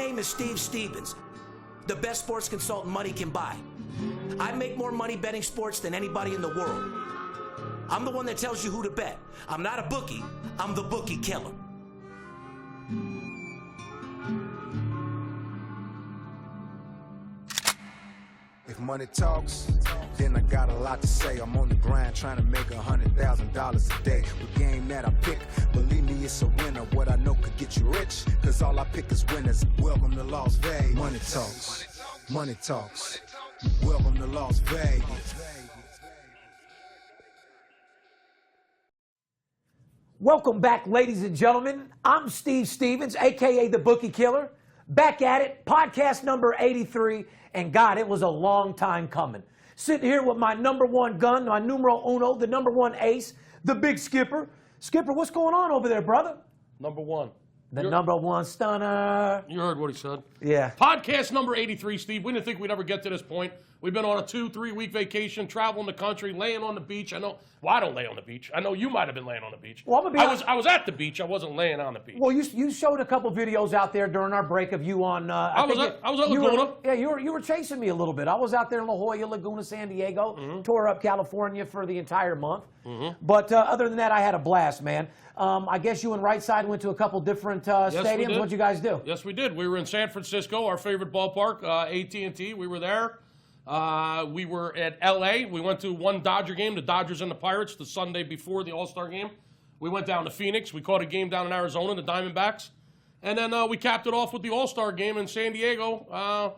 name is Steve Stevens, the best sports consultant money can buy. I make more money betting sports than anybody in the world. I'm the one that tells you who to bet. I'm not a bookie, I'm the Bookie Killer. If money talks, then I got a lot to say. I'm on the grind trying to make $100,000 a day. The game that I pick, believe me, it's a winner. What I know could get you rich, cause all I pick is winners. Welcome to Las Vegas. Money talks, money talks. Welcome to Las Vegas. Welcome back, ladies and gentlemen. I'm Steve Stevens, a.k.a. the Bookie Killer. Back at it, podcast number 83. And God, it was a long time coming. Sitting here with my number one gun, my numero uno, the number one ace, the big Skipper. Skipper, what's going on over there, brother? Number one. The number one stunner. You heard what he said. Yeah. Podcast number 83, Steve. We didn't think we'd ever get to this point. We've been on a 2-3 week vacation, traveling the country, laying on the beach. I know. Well, I don't lay on the beach. I know you might have been laying on the beach. Well, I'm gonna be I was at the beach. I wasn't laying on the beach. Well, you showed a couple videos out there during our break of you on. I was at Laguna. You were chasing me a little bit. I was out there in La Jolla, Laguna, San Diego. Tore up California for the entire month. But other than that, I had a blast, man. I guess you and Right Side went to a couple different stadiums. What'd you guys do? Yes, we did. We were in San Francisco, our favorite ballpark, AT&T. We were there. We were at L.A. We went to one Dodger game, the Dodgers and the Pirates, the Sunday before the All-Star game. We went down to Phoenix. We caught a game down in Arizona, the Diamondbacks. And then we capped it off with the All-Star game in San Diego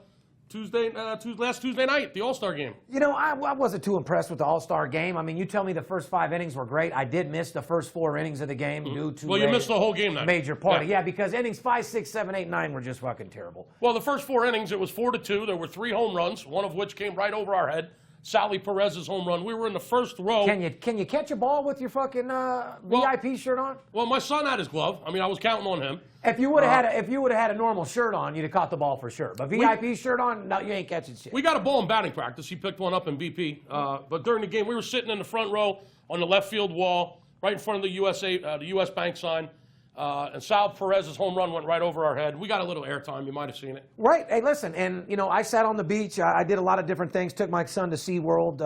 last Tuesday night, the All-Star game. You know, I wasn't too impressed with the All-Star game. I mean, you tell me the first 5 innings were great. I did miss the first 4 innings of the game due to you missed the whole game then. Major party. Yeah, because innings 5, 6, 7, 8, 9 were just fucking terrible. Well, the first 4 innings, it was 4-2. There were 3 home runs, one of which came right over our head. Sally Perez's home run. We were in the first row. Can you catch a ball with your fucking VIP shirt on? Well, my son had his glove. I mean, I was counting on him. If you would have had a normal shirt on, you'd have caught the ball for sure. But VIP shirt on, no, you ain't catching shit. We got a ball in batting practice. He picked one up in BP. But during the game, we were sitting in the front row on the left field wall, right in front of the US Bank sign. And Sal Perez's home run went right over our head. We got a little airtime. You might have seen it. Right. Hey, listen, and, you know, I sat on the beach. I did a lot of different things. Took my son to SeaWorld.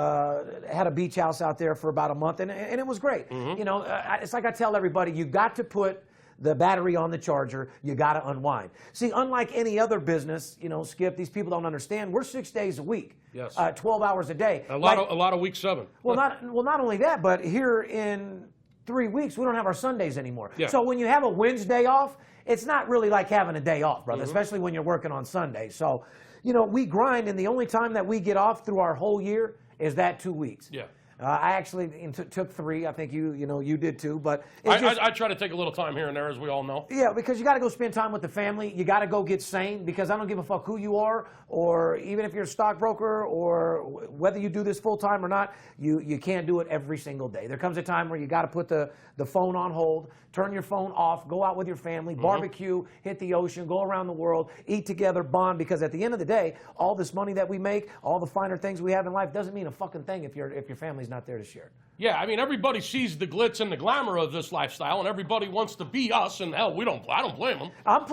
Had a beach house out there for about a month, and it was great. You know, it's like I tell everybody, you got to put the battery on the charger. You got to unwind. See, unlike any other business, you know, Skip, these people don't understand. We're 6 days a week. Yes. 12 hours a day. A lot of week 7. Well, not only that, but here in 3 weeks, we don't have our Sundays anymore. Yeah. So when you have a Wednesday off, it's not really like having a day off, brother, especially when you're working on Sunday. So, you know, we grind, and the only time that we get off through our whole year is that 2 weeks. Yeah. I actually took 3. I think you did too. But I try to take a little time here and there, as we all know. Yeah, because you got to go spend time with the family. You got to go get sane, because I don't give a fuck who you are, or even if you're a stockbroker, or whether you do this full time or not. You can't do it every single day. There comes a time where you got to put the phone on hold, turn your phone off, go out with your family, barbecue, hit the ocean, go around the world, eat together, bond. Because at the end of the day, all this money that we make, all the finer things we have in life, doesn't mean a fucking thing if your family's not there to share. Yeah, I mean, everybody sees the glitz and the glamour of this lifestyle, and everybody wants to be us. And hell, I don't blame them. I'm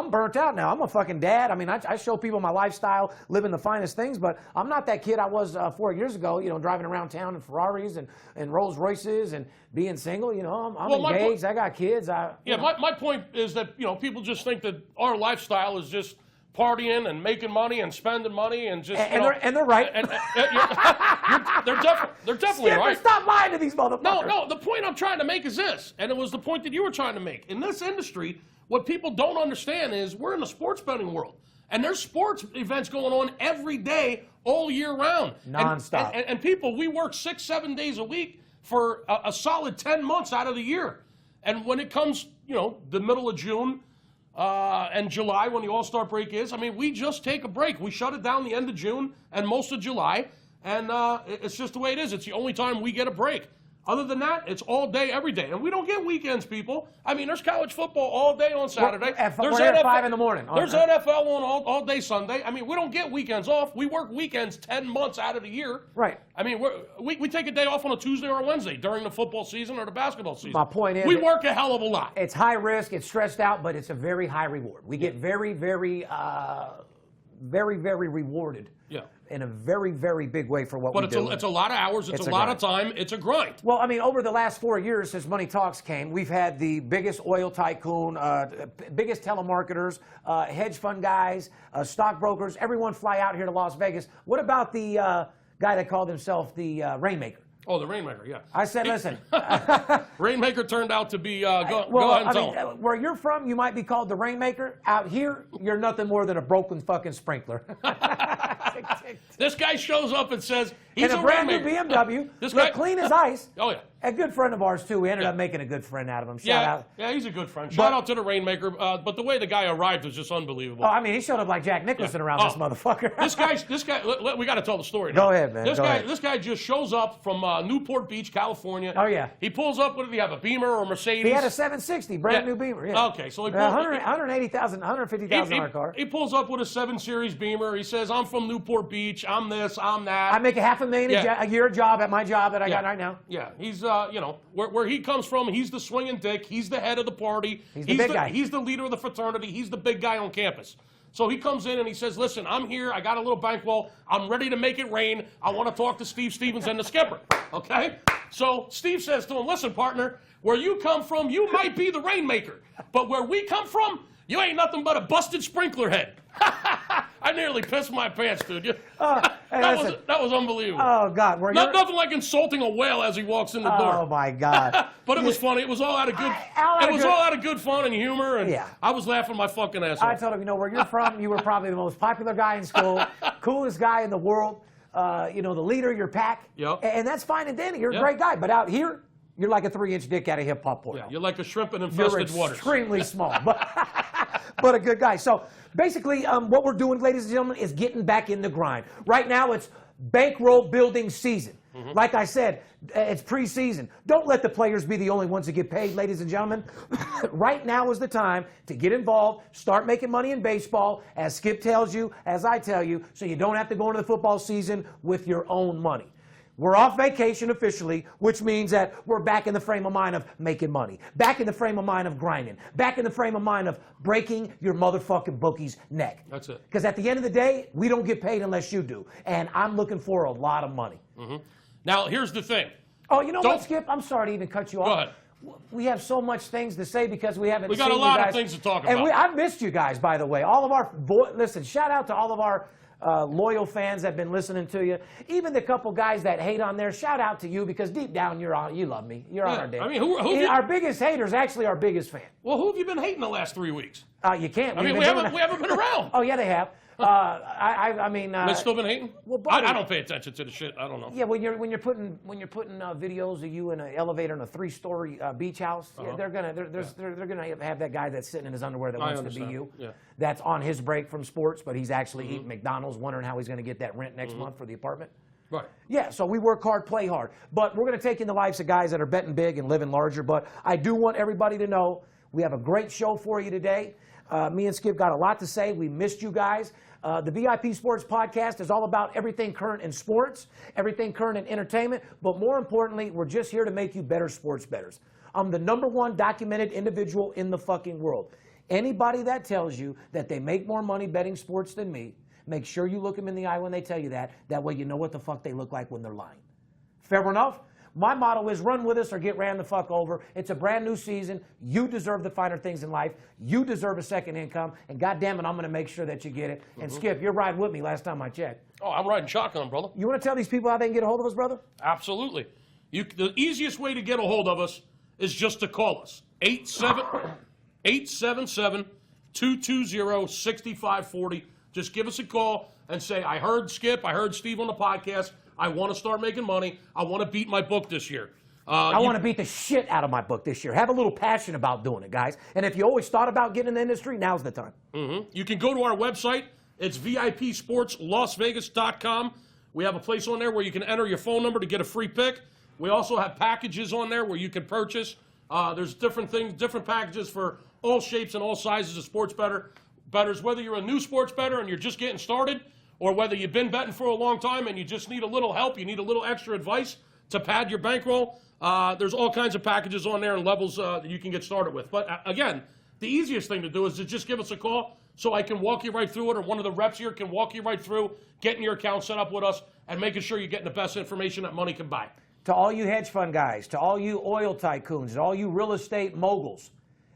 burnt out now. I'm a fucking dad. I mean, I show people my lifestyle, living the finest things, but I'm not that kid I was 4 years ago. You know, driving around town in Ferraris and Rolls Royces and being single. You know, I'm engaged. I got kids. My point is that, you know, people just think that our lifestyle is just partying and making money and spending money and just they're right. They're definitely right. Stop lying to these motherfuckers. No. The point I'm trying to make is this, and it was the point that you were trying to make. In this industry, what people don't understand is we're in the sports betting world, and there's sports events going on every day, all year round, nonstop. And people, we work 6-7 days a week for a solid 10 months out of the year, and when it comes, you know, the middle of June. And July, when the All-Star break is, I mean, we just take a break. We shut it down the end of June and most of July, and it's just the way it is. It's the only time we get a break. Other than that, it's all day, every day. And we don't get weekends, people. I mean, there's college football all day on Saturday. We're here at 5 in the morning. There's NFL on all day Sunday. I mean, we don't get weekends off. We work weekends 10 months out of the year. Right. I mean, we take a day off on a Tuesday or a Wednesday during the football season or the basketball season. My point is, we work a hell of a lot. It's high risk, it's stressed out, but it's a very high reward. We get very, very rewarded. Yeah. In a very, very big way for what we do. But it's a lot of hours. It's a lot of time. It's a grind. Well, I mean, over the last 4 years since Money Talks came, we've had the biggest oil tycoon, biggest telemarketers, hedge fund guys, stockbrokers, everyone fly out here to Las Vegas. What about the guy that called himself the Rainmaker? Oh, the Rainmaker, yeah. I said, listen. Rainmaker turned out to be, go ahead and tell him. Where you're from, you might be called the Rainmaker. Out here, you're nothing more than a broken fucking sprinkler. This guy shows up and says he's a brand new BMW. This guy, clean as ice. Oh, yeah. A good friend of ours, too. We ended up making a good friend out of him. Shout out. Yeah, he's a good friend. Shout out to the Rainmaker. But the way the guy arrived was just unbelievable. Oh, I mean, he showed up like Jack Nicholson around this motherfucker. This guy, we got to tell the story now. Go ahead, man. This guy just shows up from Newport Beach, California. Oh, yeah. He pulls up, what did he have, a Beamer or a Mercedes? He had a 760, brand new Beamer. Yeah. Okay, so he pulls $150,000 car. He pulls up with a 7 Series Beamer. He says, I'm from Newport Beach. I'm this, I'm that. I make $500,000 a year job at my job that I got right now. Yeah, he's, where he comes from, he's the swinging dick. He's the head of the party. He's the big guy. He's the leader of the fraternity. He's the big guy on campus. So he comes in and he says, listen, I'm here. I got a little bankroll. I'm ready to make it rain. I want to talk to Steve Stevens and the skipper. Okay? So Steve says to him, listen, partner, where you come from, you might be the Rainmaker. But where we come from, you ain't nothing but a busted sprinkler head. I nearly pissed my pants, dude. That was unbelievable. Oh, God. Nothing like insulting a whale as he walks in the door. Oh, my God. But it was funny. It was all out of good all out of good fun and humor, and I was laughing my fucking ass off. I told him, where you're from, you were probably the most popular guy in school, coolest guy in the world, the leader of your pack. Yep. And that's fine and dandy. You're a great guy. But out here, you're like a 3-inch dick out of hip-hop porno. Yeah, you're like a shrimp in infested waters. Extremely small. But a good guy. So basically, what we're doing, ladies and gentlemen, is getting back in the grind. Right now, it's bankroll building season. Like I said, it's preseason. Don't let the players be the only ones that get paid, ladies and gentlemen. Right now is the time to get involved, start making money in baseball, as Skip tells you, as I tell you, so you don't have to go into the football season with your own money. We're off vacation officially, which means that we're back in the frame of mind of making money, back in the frame of mind of grinding, back in the frame of mind of breaking your motherfucking bookie's neck. That's it. Because at the end of the day, we don't get paid unless you do. And I'm looking for a lot of money. Now, here's the thing. Oh, you know what, Skip? I'm sorry to even cut you off. Go ahead. We have so much things to say because we haven't seen you guys. We got a lot of things to talk about. And I've missed you guys, by the way. All of our listen, shout out to all of our loyal fans that have been listening to you. Even the couple guys that hate on there, shout out to you because deep down you love me. You're on our day. I mean, our biggest hater is actually our biggest fan. Well, who have you been hating the last 3 weeks? You can't. I mean, we haven't been around. Oh yeah, they have. I mean, they've still been hating. Well, I don't pay attention to the shit. I don't know. Yeah, when you're putting videos of you in an elevator in a 3-story beach house, they're gonna have that guy that's sitting in his underwear that wants to be you. Yeah. That's on his break from sports, but he's actually eating McDonald's, wondering how he's going to get that rent next month for the apartment. Right. Yeah, so we work hard, play hard. But we're going to take in the lives of guys that are betting big and living larger. But I do want everybody to know we have a great show for you today. Me and Skip got a lot to say. We missed you guys. The VIP Sports Podcast is all about everything current in sports, everything current in entertainment, but more importantly, we're just here to make you better sports bettors. I'm the #1 documented individual in the fucking world. Anybody that tells you that they make more money betting sports than me, make sure you look them in the eye when they tell you that. That way you know what the fuck they look like when they're lying. Fair enough? My motto is run with us or get ran the fuck over. It's a brand new season. You deserve the finer things in life. You deserve a second income. And goddamn it, I'm going to make sure that you get it. And Skip, you're riding with me last time I checked. Oh, I'm riding shotgun, brother. You want to tell these people how they can get a hold of us, brother? Absolutely. The easiest way to get a hold of us is just to call us. 877-220-6540. Just give us a call and say, I heard Skip, I heard Steve on the podcast. I want to start making money. I want to beat my book this year. I want to beat the shit out of my book this year. Have a little passion about doing it, guys. And if you always thought about getting in the industry, now's the time. You can go to our website. It's VIPSportsLasVegas.com. We have a place on there where you can enter your phone number to get a free pick. We also have packages on there where you can purchase. There's different things, different packages for all shapes and all sizes of sports bettors. Whether you're a new sports bettor and you're just getting started, or whether you've been betting for a long time and you just need a little help, you need a little extra advice to pad your bankroll, there's all kinds of packages on there and levels that you can get started with. But again, the easiest thing to do is to just give us a call so I can walk you right through it, or one of the reps here can walk you right through getting your account set up with us and making sure you're getting the best information that money can buy. To all you hedge fund guys, to all you oil tycoons, to all you real estate moguls,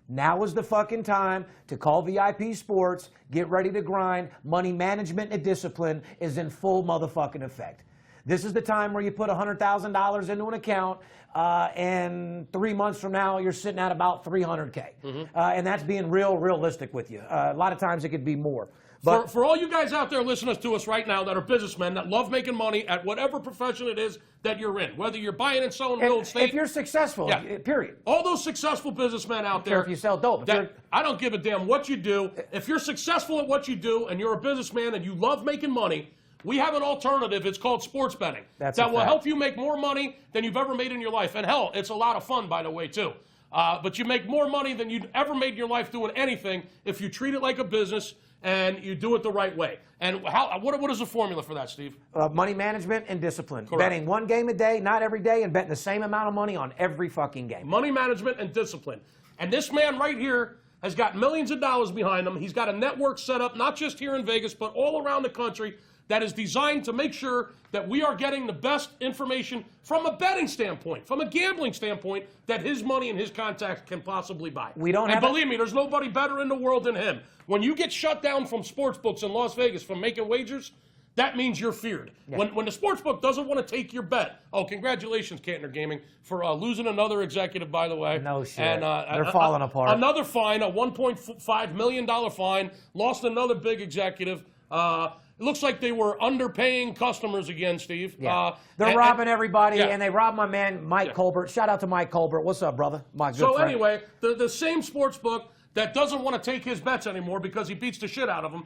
now is the fucking time to call VIP Sports, get ready to grind. Money management and discipline is in full motherfucking effect. This is the time where you put $100,000 into an account, and 3 months from now, you're sitting at about $300K. And that's being realistic with you. A lot of times it could be more. But for all you guys out there listening to us right now that are businessmen that love making money at whatever profession it is that you're in, whether you're buying and selling real estate. If you're successful, period. All those successful businessmen out there. If you sell dope. I don't give a damn what you do. If you're successful at what you do and you're a businessman and you love making money, we have an alternative. It's called sports betting. That will help you make more money than you've ever made in your life. And hell, it's a lot of fun, by the way, too. But you make more money than you'd ever made in your life doing anything if you treat it like a business and you do it the right way. And what is the formula for that, Steve? Money management and discipline. Correct. Betting one game a day, not every day, and betting the same amount of money on every fucking game. Money management and discipline. And this man right here has got millions of dollars behind him. He's got a network set up, not just here in Vegas, but all around the country, that is designed to make sure that we are getting the best information from a betting standpoint, from a gambling standpoint, that his money and his contacts can possibly buy. And believe me, there's nobody better in the world than him. When you get shut down from sports books in Las Vegas from making wagers, that means you're feared. Yeah. When the sports book doesn't want to take your bet, congratulations, Cantner Gaming, for losing another executive, by the way. No shit. And, they're falling apart. Another fine, a $1.5 million fine, lost another big executive. It looks like they were underpaying customers again, Steve. Yeah. They're robbing everybody, and they robbed my man, Mike Colbert. Shout out to Mike Colbert. What's up, brother? My good friend. Anyway, the same sports book that doesn't want to take his bets anymore because he beats the shit out of them,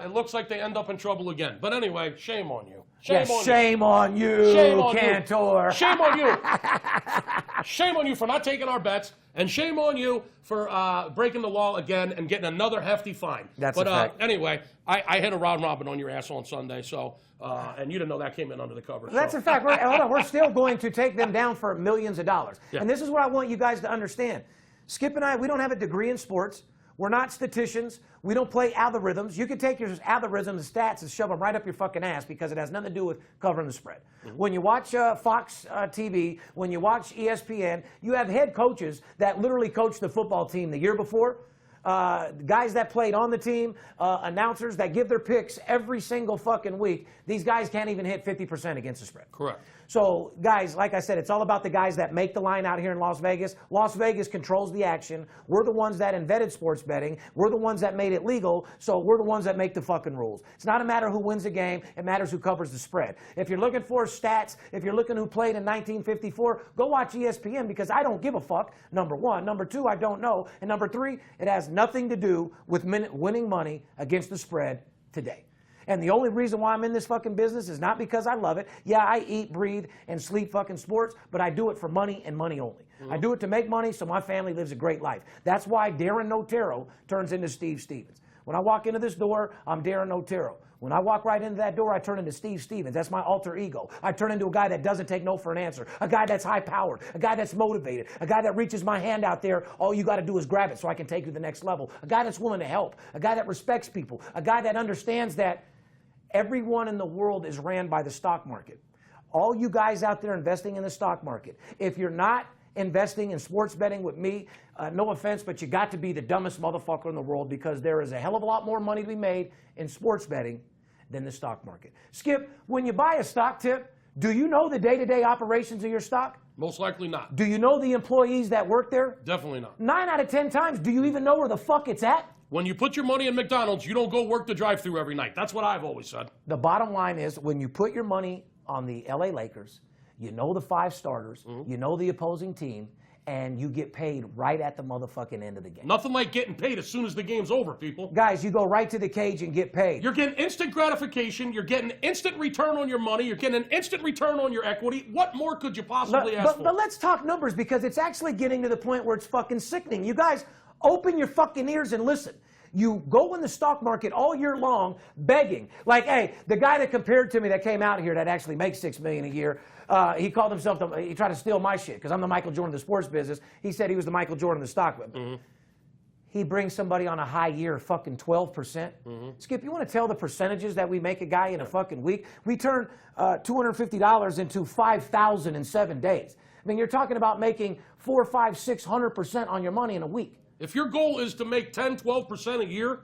it looks like they end up in trouble again. But anyway, shame on you. Shame on you, Cantor. Shame on you. Shame on you for not taking our bets, and shame on you for breaking the law again and getting another hefty fine. That's a fact. Anyway, I hit a round robin on your ass on Sunday, so and you didn't know that came in under the cover. That's a fact. We're still going to take them down for millions of dollars. Yeah. And this is what I want you guys to understand. Skip and I, we don't have a degree in sports. We're not statisticians. We don't play algorithms. You can take your algorithms and stats and shove them right up your fucking ass because it has nothing to do with covering the spread. When you watch Fox TV, when you watch ESPN, you have head coaches that literally coached the football team the year before. Guys that played on the team, announcers that give their picks every single fucking week. These guys can't even hit 50% against the spread. Correct. So, guys, like I said, it's all about the guys that make the line out here in Las Vegas. Las Vegas controls the action. We're the ones that invented sports betting. We're the ones that made it legal, so we're the ones that make the fucking rules. It's not a matter who wins the game. It matters who covers the spread. If you're looking for stats, if you're looking who played in 1954, go watch ESPN because I don't give a fuck, number one. Number two, I don't know. And number three, it has nothing to do with winning money against the spread today. And the only reason why I'm in this fucking business is not because I love it. Yeah, I eat, breathe, and sleep fucking sports, but I do it for money and money only. I do it to make money so my family lives a great life. That's why Darren Notero turns into Steve Stevens. When I walk into this door, I'm Darren Notero. When I walk right into that door, I turn into Steve Stevens. That's my alter ego. I turn into a guy that doesn't take no for an answer, a guy that's high-powered, a guy that's motivated, a guy that reaches my hand out there, all you got to do is grab it so I can take you to the next level, a guy that's willing to help, a guy that respects people, a guy that understands that everyone in the world is ran by the stock market. All you guys out there investing in the stock market, if you're not investing in sports betting with me, no offense, but you got to be the dumbest motherfucker in the world because there is a hell of a lot more money to be made in sports betting than the stock market. Skip, when you buy a stock tip, do you know the day-to-day operations of your stock? Most likely not. Do you know the employees that work there? Definitely not. 9 out of 10 times, do you even know where the fuck it's at? When you put your money in McDonald's, you don't go work the drive-thru every night. That's what I've always said. The bottom line is when you put your money on the LA Lakers, you know the 5 starters, you know the opposing team, and you get paid right at the motherfucking end of the game. Nothing like getting paid as soon as the game's over, people. Guys, you go right to the cage and get paid. You're getting instant gratification. You're getting instant return on your money. You're getting an instant return on your equity. What more could you possibly ask for? But let's talk numbers, because it's actually getting to the point where it's fucking sickening. You guys, open your fucking ears and listen. You go in the stock market all year long begging. Like, hey, the guy that compared to me that came out here that actually makes $6 million a year, he called himself, he tried to steal my shit because I'm the Michael Jordan of the sports business. He said he was the Michael Jordan of the stock business. He brings somebody on a high year, fucking 12%. Skip, you want to tell the percentages that we make a guy in a fucking week? We turn $250 into $5,000 in 7 days. I mean, you're talking about making 400, 500, 600% on your money in a week. If your goal is to make 10, 12% a year,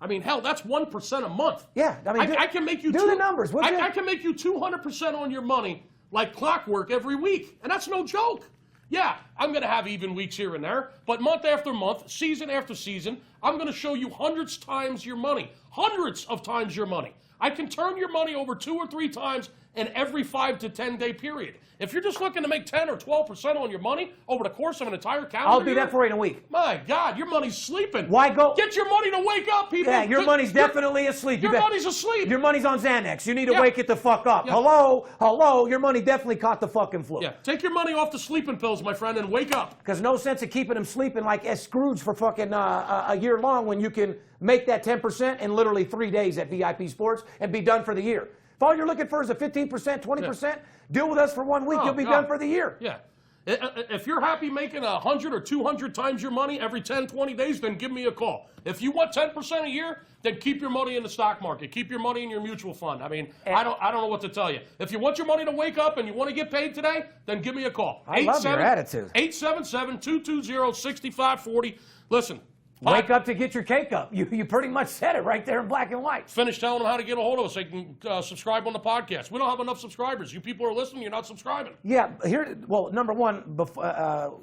I mean, hell, that's 1% a month. Yeah, I mean, I can make you do the numbers. I can make you 200% on your money like clockwork every week, and that's no joke. Yeah, I'm going to have even weeks here and there, but month after month, season after season, I'm going to show you hundreds times your money. Hundreds of times your money. I can turn your money over 2 or 3 times in every 5 to 10 day period. If you're just looking to make 10 or 12% on your money over the course of an entire calendar I'll do year, that for you in a week. My God, your money's sleeping. Why go? Get your money to wake up, people. Yeah, your money's definitely asleep. Your money's asleep. Your money's on Xanax. You need to Yeah. wake it the fuck up. Yeah. Hello, your money definitely caught the fucking flu. Yeah, take your money off the sleeping pills, my friend, and wake up. Because no sense of keeping them sleeping like as Scrooge for fucking a year long when you can make that 10% in literally 3 days at VIP Sports and be done for the year. If all you're looking for is a 15%, 20%, deal with us for 1 week. Oh, You'll be God. done for the year. Yeah. If you're happy making 100 or 200 times your money every 10, 20 days, then give me a call. If you want 10% a year, then keep your money in the stock market. Keep your money in your mutual fund. I mean, I don't know what to tell you. If you want your money to wake up and you want to get paid today, then give me a call. I love your attitude. 877-220-6540. Listen. Wake up to get your cake up. You pretty much said it right there in black and white. Finish telling them how to get a hold of us. They can subscribe on the podcast. We don't have enough subscribers. You people are listening. You're not subscribing. Yeah, well, number one,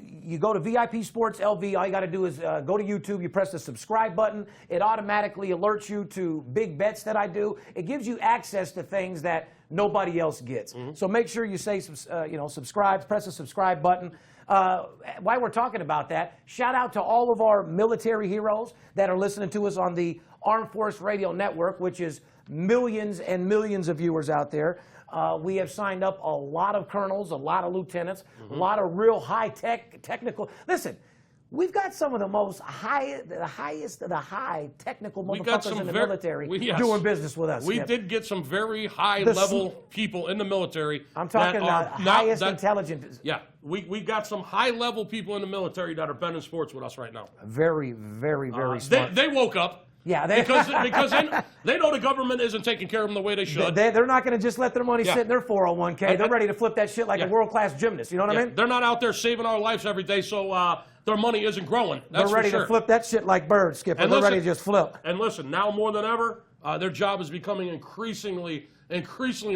you go to VIP Sports LV. All you got to do is go to YouTube. You press the subscribe button. It automatically alerts you to big bets that I do. It gives you access to things that nobody else gets. So make sure you say, subscribe. Press the subscribe button. While we're talking about that, shout out to all of our military heroes that are listening to us on the Armed Force Radio Network, which is millions and millions of viewers out there. We have signed up a lot of colonels, a lot of lieutenants, a lot of real high-tech, technical. Listen, we've got some of the highest of the high technical motherfuckers in the military doing business with us. We did get some very high-level people in the military. I'm talking about highest intelligence. Yeah, we got some high-level people in the military that are betting sports with us right now. Very, very, very smart. They woke up. Yeah, because they know the government isn't taking care of them the way they should. They're not going to just let their money sit in their 401k. They're ready to flip that shit like a world-class gymnast. You know what I mean? They're not out there saving our lives every day, so their money isn't growing. That's they're ready for sure. to flip that shit like birds, Skipper. And they're ready to just flip. And listen, now more than ever, their job is becoming increasingly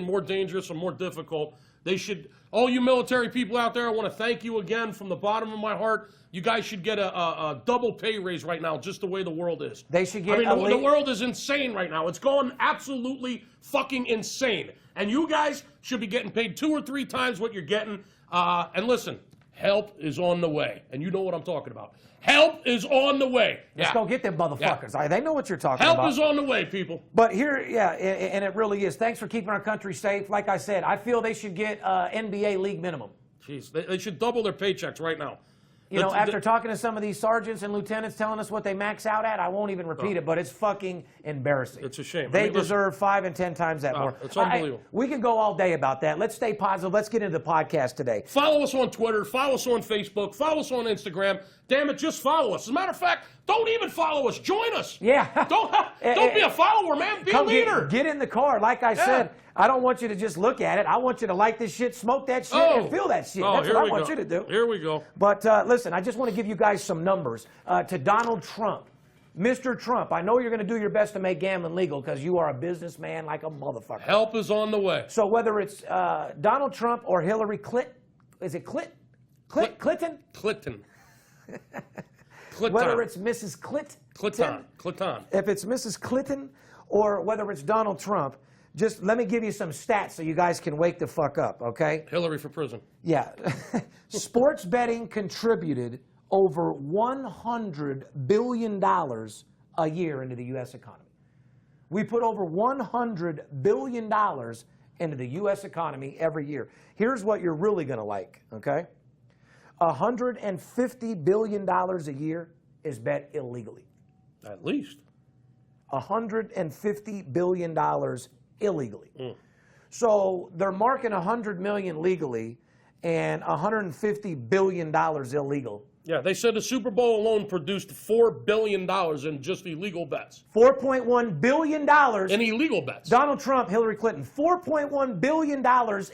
more dangerous and more difficult. They should, all you military people out there, I want to thank you again from the bottom of my heart. You guys should get a double pay raise right now, just the way the world is. They should get. The world is insane right now. It's going absolutely fucking insane. And you guys should be getting paid 2 or 3 times what you're getting. And listen, help is on the way. And you know what I'm talking about. Help is on the way. Let's go get them motherfuckers. Yeah. They know what you're talking about. Help is on the way, people. But here, and it really is. Thanks for keeping our country safe. Like I said, I feel they should get NBA league minimum. Jeez, they should double their paychecks right now. You know, after talking to some of these sergeants and lieutenants telling us what they max out at, I won't even repeat it, but it's fucking embarrassing. It's a shame. They deserve 5 and 10 times that more. It's unbelievable. We can go all day about that. Let's stay positive. Let's get into the podcast today. Follow us on Twitter. Follow us on Facebook. Follow us on Instagram. Damn it, just follow us. As a matter of fact, don't even follow us. Join us. Yeah. Don't be a follower, man. Be a leader. Get in the car. Like I said, I don't want you to just look at it. I want you to like this shit, smoke that shit, and feel that shit. That's what I want you to do. Here we go. But listen, I just want to give you guys some numbers. To Donald Trump. Mr. Trump, I know you're going to do your best to make gambling legal because you are a businessman like a motherfucker. Help is on the way. So whether it's Donald Trump or Hillary Clinton, is it Clinton? Clinton. Whether it's Mrs. Clinton. Clinton. If it's Mrs. Clinton or whether it's Donald Trump, just let me give you some stats so you guys can wake the fuck up, okay? Hillary for prison. Yeah. Sports betting contributed over $100 billion a year into the U.S. economy. We put over $100 billion into the U.S. economy every year. Here's what you're really going to like, okay? $150 billion a year is bet illegally. At least. $150 billion illegally. So they're marking $100 million legally and $150 billion illegal. Yeah, they said the Super Bowl alone produced $4 billion in just illegal bets. $4.1 billion in illegal bets. Donald Trump, Hillary Clinton, $4.1 billion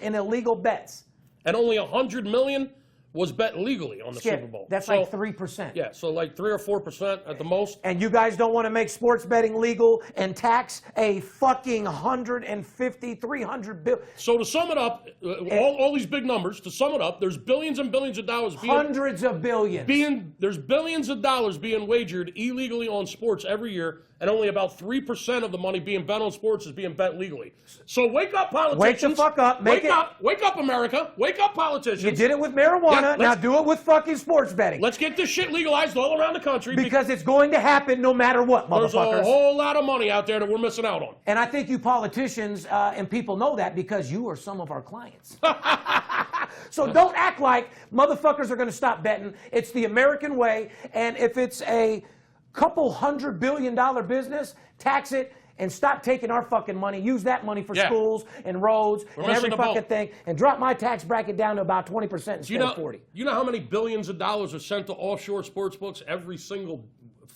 in illegal bets. And only $100 million was bet legally on the Skip, Super Bowl. That's like 3%. Yeah, so like 3 or 4% at the most. And you guys don't want to make sports betting legal and tax a fucking 150, 300 billion. So to sum it up, all these big numbers, to sum it up, there's billions and billions of dollars being... Hundreds of billions. There's billions of dollars being wagered illegally on sports every year, and only about 3% of the money being bet on sports is being bet legally. So wake up, politicians. Wake the fuck up. Wake up, America. Wake up, politicians. You did it with marijuana. Yeah, now do it with fucking sports betting. Let's get this shit legalized all around the country. Because it's going to happen no matter what, motherfuckers. There's a whole lot of money out there that we're missing out on. And I think you politicians and people know that because you are some of our clients. So don't act like motherfuckers are going to stop betting. It's the American way. And if it's a couple $100 billion business, tax it and stop taking our fucking money. Use that money for schools and roads and every fucking thing, and drop my tax bracket down to about 20% instead of 40%. You know how many billions of dollars are sent to offshore sports books every single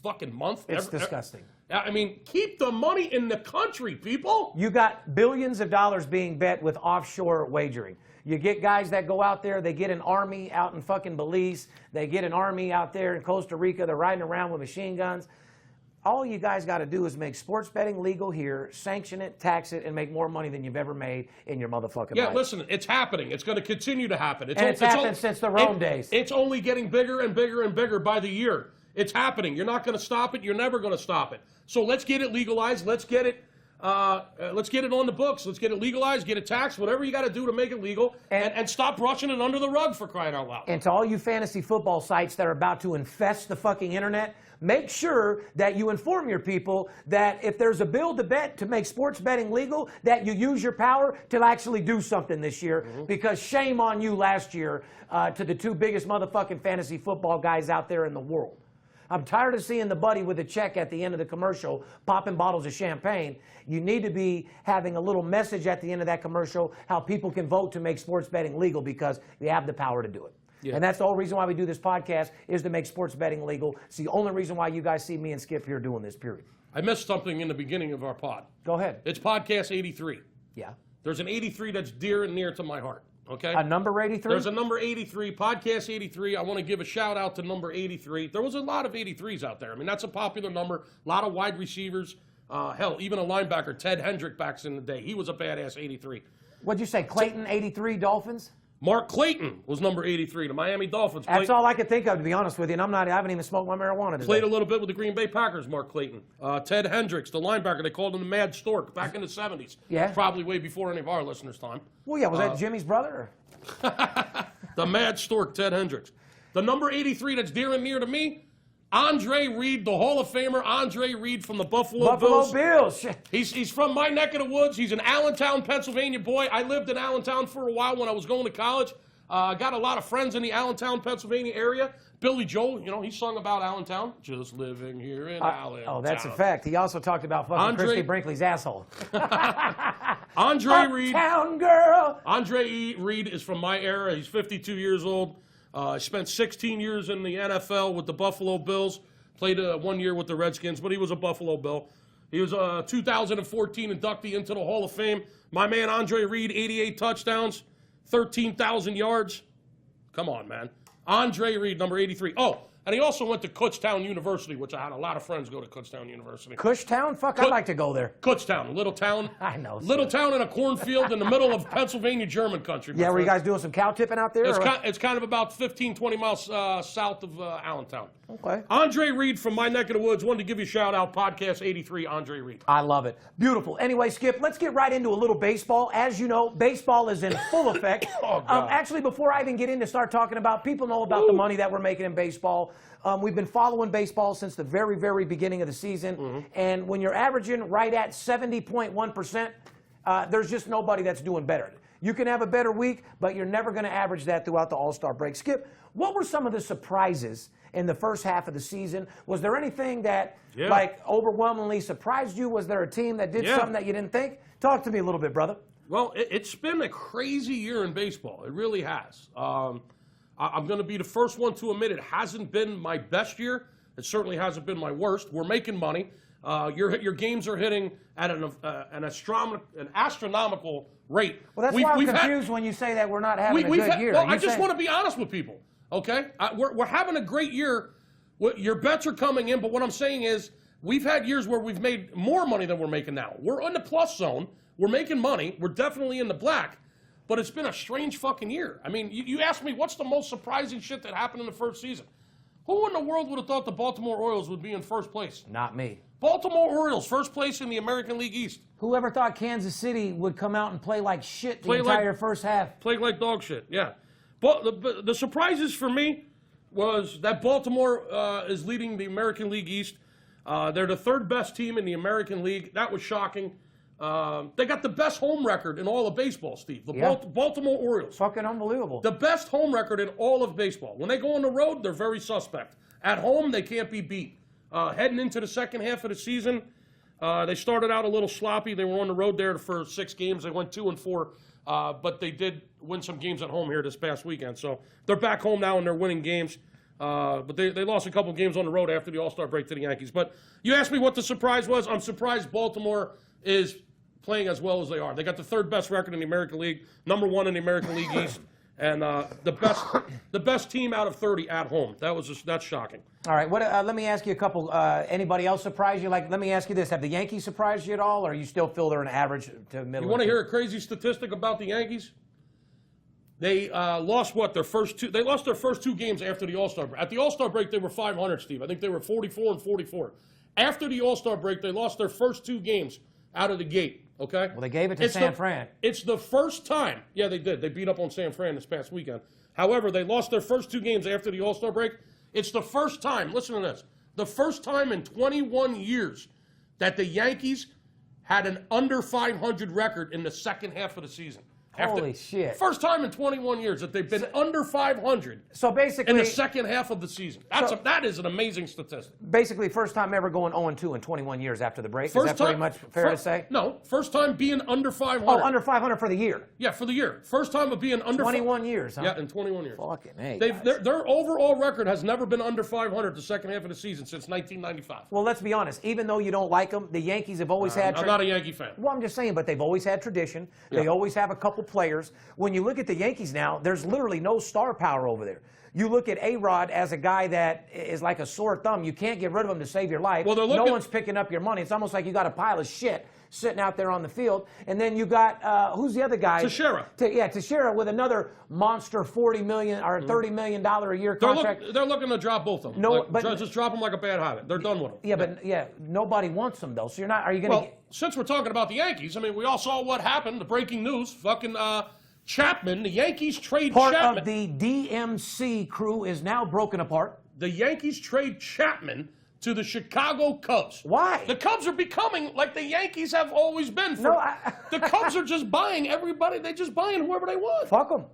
fucking month? It's disgusting. I mean, keep the money in the country, people. You got billions of dollars being bet with offshore wagering. You get guys that go out there, they get an army out in fucking Belize, they get an army out there in Costa Rica, they're riding around with machine guns. All you guys got to do is make sports betting legal here, sanction it, tax it, and make more money than you've ever made in your motherfucking life. Yeah, listen, it's happening. It's going to continue to happen. It's happened since the Rome days. It's only getting bigger and bigger and bigger by the year. It's happening. You're not going to stop it. You're never going to stop it. So let's get it legalized. Let's get it on the books. Let's get it legalized, get it taxed, whatever you got to do to make it legal, and stop brushing it under the rug, for crying out loud. And to all you fantasy football sites that are about to infest the fucking internet, make sure that you inform your people that if there's a bill to bet to make sports betting legal, that you use your power to actually do something this year, because shame on you last year to the two biggest motherfucking fantasy football guys out there in the world. I'm tired of seeing the buddy with a check at the end of the commercial popping bottles of champagne. You need to be having a little message at the end of that commercial how people can vote to make sports betting legal, because you have the power to do it. Yeah. And that's the whole reason why we do this podcast, is to make sports betting legal. It's the only reason why you guys see me and Skip here doing this, period. I missed something in the beginning of our pod. Go ahead. It's podcast 83. Yeah. There's an 83 that's dear and near to my heart. Okay. A number 83? There's a number 83, podcast 83. I want to give a shout out to number 83. There was a lot of 83s out there. I mean, that's a popular number. A lot of wide receivers. Hell, even a linebacker, Ted Hendrick, back in the day. He was a badass 83. What'd you say, Clayton, 83, Dolphins? Mark Clayton was number 83, the Miami Dolphins. That's all I could think of, to be honest with you. And I haven't even smoked my marijuana today. Played a little bit with the Green Bay Packers, Mark Clayton. Ted Hendricks, the linebacker, they called him the Mad Stork back in the 70s. Yeah. Probably way before any of our listeners' time. Well, yeah, was that Jimmy's brother? The Mad Stork, Ted Hendricks. The number 83 that's dear and near to me, Andre Reed, the Hall of Famer, Andre Reed from the Buffalo Bills. He's from my neck of the woods. He's an Allentown, Pennsylvania boy. I lived in Allentown for a while when I was going to college. Got a lot of friends in the Allentown, Pennsylvania area. Billy Joel, you know, he sung about Allentown. Just living here in Allentown. Oh, that's a fact. He also talked about fucking Christy Brinkley's asshole. Andre Reed. Uptown girl. Andre Reed is from my era. He's 52 years old. Spent 16 years in the NFL with the Buffalo Bills. Played 1 year with the Redskins, but he was a Buffalo Bill. He was a 2014 inductee into the Hall of Fame. My man Andre Reed, 88 touchdowns. 13,000 yards. Come on, man. Andre Reed, number 83. Oh, and he also went to Kutztown University, which I had a lot of friends go to Kutztown University. Kutztown? Fuck, I'd like to go there. Kutztown, a little town. I know. Little town in a cornfield in the middle of Pennsylvania German country. Yeah, were you guys doing some cow tipping out there? It's kind of about 15, 20 miles south of Allentown. Okay. Andre Reed from my neck of the woods wanted to give you a shout out. Podcast 83, Andre Reed. I love it. Beautiful. Anyway, Skip, let's get right into a little baseball. As you know, baseball is in full effect. Oh, God. Actually, before I even get in to start talking about, people know about the money that we're making in baseball. We've been following baseball since the very, very beginning of the season. And when you're averaging right at 70.1%, there's just nobody that's doing better. You can have a better week, but you're never going to average that throughout the All-Star break. Skip, what were some of the surprises in the first half of the season? Was there anything that, like, overwhelmingly surprised you? Was there a team that did something that you didn't think? Talk to me a little bit, brother. Well, it's been a crazy year in baseball. It really has. I'm going to be the first one to admit it hasn't been my best year. It certainly hasn't been my worst. We're making money. Your games are hitting at an astronomical rate. Well, that's why I'm confused when you say that we're not having a good year. Well, I just want to be honest with people, okay? We're having a great year. Your bets are coming in, but what I'm saying is we've had years where we've made more money than we're making now. We're in the plus zone. We're making money. We're definitely in the black, but it's been a strange fucking year. I mean, you asked me what's the most surprising shit that happened in the first season. Who in the world would have thought the Baltimore Orioles would be in first place? Not me. Baltimore Orioles, first place in the American League East. Whoever thought Kansas City would come out and play like shit the entire first half? Played like dog shit, yeah. But the surprises for me was that Baltimore is leading the American League East. They're the third best team in the American League. That was shocking. They got the best home record in all of baseball, Steve. The Baltimore Orioles. Fucking unbelievable. The best home record in all of baseball. When they go on the road, they're very suspect. At home, they can't be beat. Heading into the second half of the season, they started out a little sloppy. They were on the road there for 6 games. They went 2-4, but they did win some games at home here this past weekend. So they're back home now and they're winning games. But they lost a couple games on the road after the All-Star break to the Yankees. But you asked me what the surprise was. I'm surprised Baltimore is playing as well as they are. They got the third best record in the American League, number 1 in the American League East, and the best team out of 30 at home. That's shocking. All right, let me ask you a couple. Anybody else surprise you? Like, let me ask you this: have the Yankees surprised you at all, or you still feel they're an average to middle? You want to hear a crazy statistic about the Yankees? They lost their first two. They lost their first 2 games after the All-Star break. At the All-Star break, they were 500, Steve. I think they were 44-44. After the All-Star break, they lost their first 2 games out of the gate. Okay. Well, they gave it to San Fran. It's the first time. Yeah, they did. They beat up on San Fran this past weekend. However, they lost their first 2 games after the All-Star break. It's the first time. Listen to this. The first time in 21 years that the Yankees had an under 500 record in the second half of the season. Holy shit. First time in 21 years that they've been under 500 so basically, in the second half of the season. That is an amazing statistic. Basically, first time ever going 0-2 in 21 years after the break. Is that pretty much fair to say? No. First time being under 500. Oh, under 500 for the year. Yeah, for the year. First time of being under 21 years, huh? Yeah, in 21 years. Fucking hey, their overall record has never been under 500 the second half of the season since 1995. Well, let's be honest. Even though you don't like them, the Yankees have always had... I'm not a Yankee fan. Well, I'm just saying, but they've always had tradition. Yeah. They always have a couple players. When you look at the Yankees now, there's literally no star power over there. You look at A-Rod as a guy that is like a sore thumb. You can't get rid of him to save your life. Well, no one's picking up your money. It's almost like you got a pile of shit sitting out there on the field. And then you got, who's the other guy? Teixeira. Teixeira with another monster $40 million or $30 million a year contract. They're looking to drop both of them. No, but just drop them like a bad habit. They're done with them. Yeah, but nobody wants them though. So you're not. Are you going to? Well, since we're talking about the Yankees, I mean, we all saw what happened. The breaking news. Fucking Chapman. The Yankees trade Chapman. Part of the DMC crew is now broken apart. The Yankees trade Chapman to the Chicago Cubs. Why? The Cubs are becoming like the Yankees have always been. The Cubs are just buying everybody. They're just buying whoever they want. Fuck them.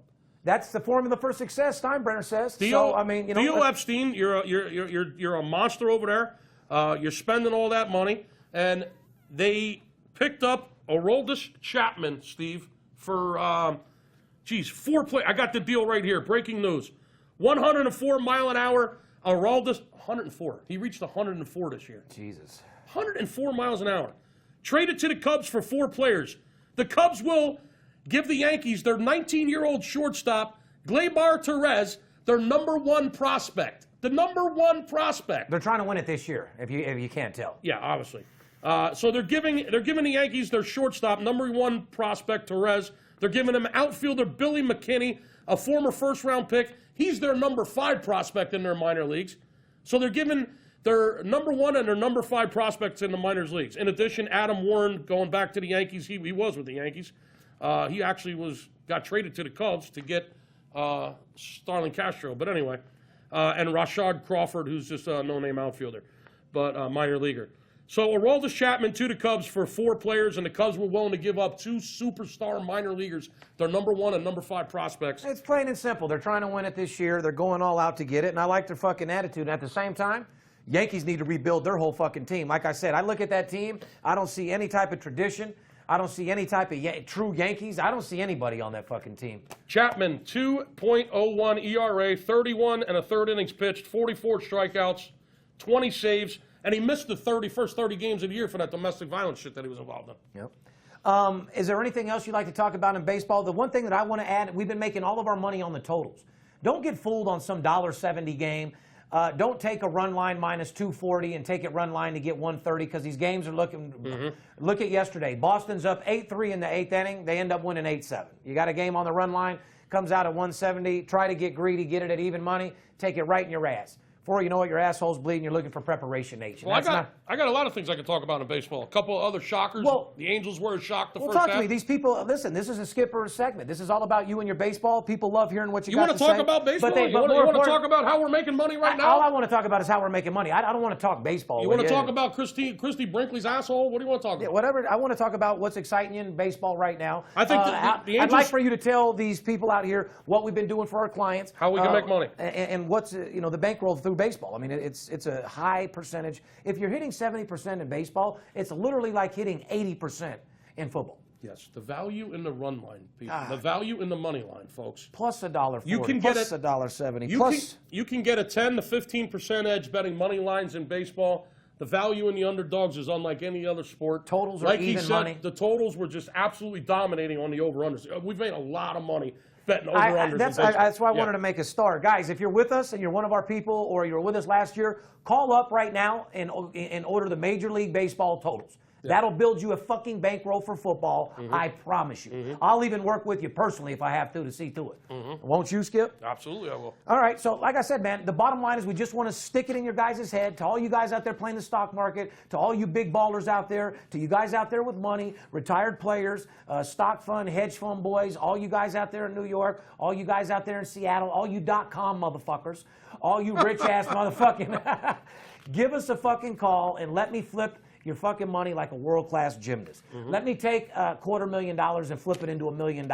That's the formula for success, Steinbrenner says. Theo Epstein, you're a monster over there. You're spending all that money, and they picked up Aroldis Chapman, Steve, for 4 play. I got the deal right here. Breaking news: 104 mile an hour. Aroldis 104. He reached 104 this year. Jesus. 104 miles an hour. Traded to the Cubs for 4 players. The Cubs will give the Yankees their 19-year-old shortstop, Gleyber Torres, their number 1 prospect. The number 1 prospect. They're trying to win it this year, if you can't tell. Yeah, obviously. So they're giving the Yankees their shortstop, number 1 prospect, Torres. They're giving them outfielder Billy McKinney, a former first-round pick. He's their number 5 prospect in their minor leagues. So they're giving their number 1 and their number 5 prospects in the minors leagues. In addition, Adam Warren, going back to the Yankees, he was with the Yankees. He actually got traded to the Cubs to get Starlin Castro. But anyway, and Rashad Crawford, who's just a no-name outfielder, but minor leaguer. So Aroldis Chapman to the Cubs for 4 players, and the Cubs were willing to give up 2 superstar minor leaguers, their number 1 and number 5 prospects. It's plain and simple. They're trying to win it this year. They're going all out to get it, and I like their fucking attitude. And at the same time, Yankees need to rebuild their whole fucking team. Like I said, I look at that team. I don't see any type of tradition. I don't see any type of true Yankees. I don't see anybody on that fucking team. Chapman, 2.01 ERA, 31 and a third innings pitched, 44 strikeouts, 20 saves. And he missed the first 30 games of the year for that domestic violence shit that he was involved in. Yep. Is there anything else you'd like to talk about in baseball? The one thing that I want to add, we've been making all of our money on the totals. Don't get fooled on some $1.70 game. Don't take a run line minus 240 and take it run line to get 130 because these games are looking. Look at yesterday. Boston's up 8-3 in the 8th inning. They end up winning 8-7. You got a game on the run line, comes out at 170. Try to get greedy, get it at even money, take it right in your ass. Before you know it, your asshole's bleeding. You're looking for preparation H. Well, I got a lot of things I could talk about in baseball. A couple of other shockers. Well, the Angels were shocked the first talk half. to me. These people, listen, this is a Skipper segment. This is all about you and your baseball. People love hearing what you got to say. You want to talk about baseball? You want to talk about how we're making money right now? All I want to talk about is how we're making money. I don't want to talk baseball. You want to talk about Christy Brinkley's asshole? What do you want to talk about? Yeah, whatever. I want to talk about what's exciting you in baseball right now. I think the Angels, I'd like for you to tell these people out here what we've been doing for our clients. How we can make money. And what's, the bankroll through baseball. I mean, it's a high percentage. If you're hitting 70% in baseball, it's literally like hitting 80% in football. Yes, the value in the run line, people. The value in the money line, folks. Plus $1.40. You can get plus $1.70. You can get a 10 to 15% edge betting money lines in baseball. The value in the underdogs is unlike any other sport. Totals are like even he said, money. The totals were just absolutely dominating on the over-unders. We've made a lot of money betting over-unders. That's why I wanted to make a start. Guys, if you're with us and you're one of our people or you were with us last year, call up right now and order the Major League Baseball totals. That'll build you a fucking bankroll for football. I promise you. I'll even work with you personally if I have to see to it. Won't you, Skip? Absolutely, I will. All right, so like I said, man, the bottom line is we just want to stick it in your guys' head, to all you guys out there playing the stock market, to all you big ballers out there, to you guys out there with money, retired players, stock fund, hedge fund boys, all you guys out there in New York, all you guys out there in Seattle, all you .com motherfuckers, all you rich-ass motherfucking... Give us a fucking call and let me flip your fucking money like a world-class gymnast. Let me take $250,000 and flip it into $1 million.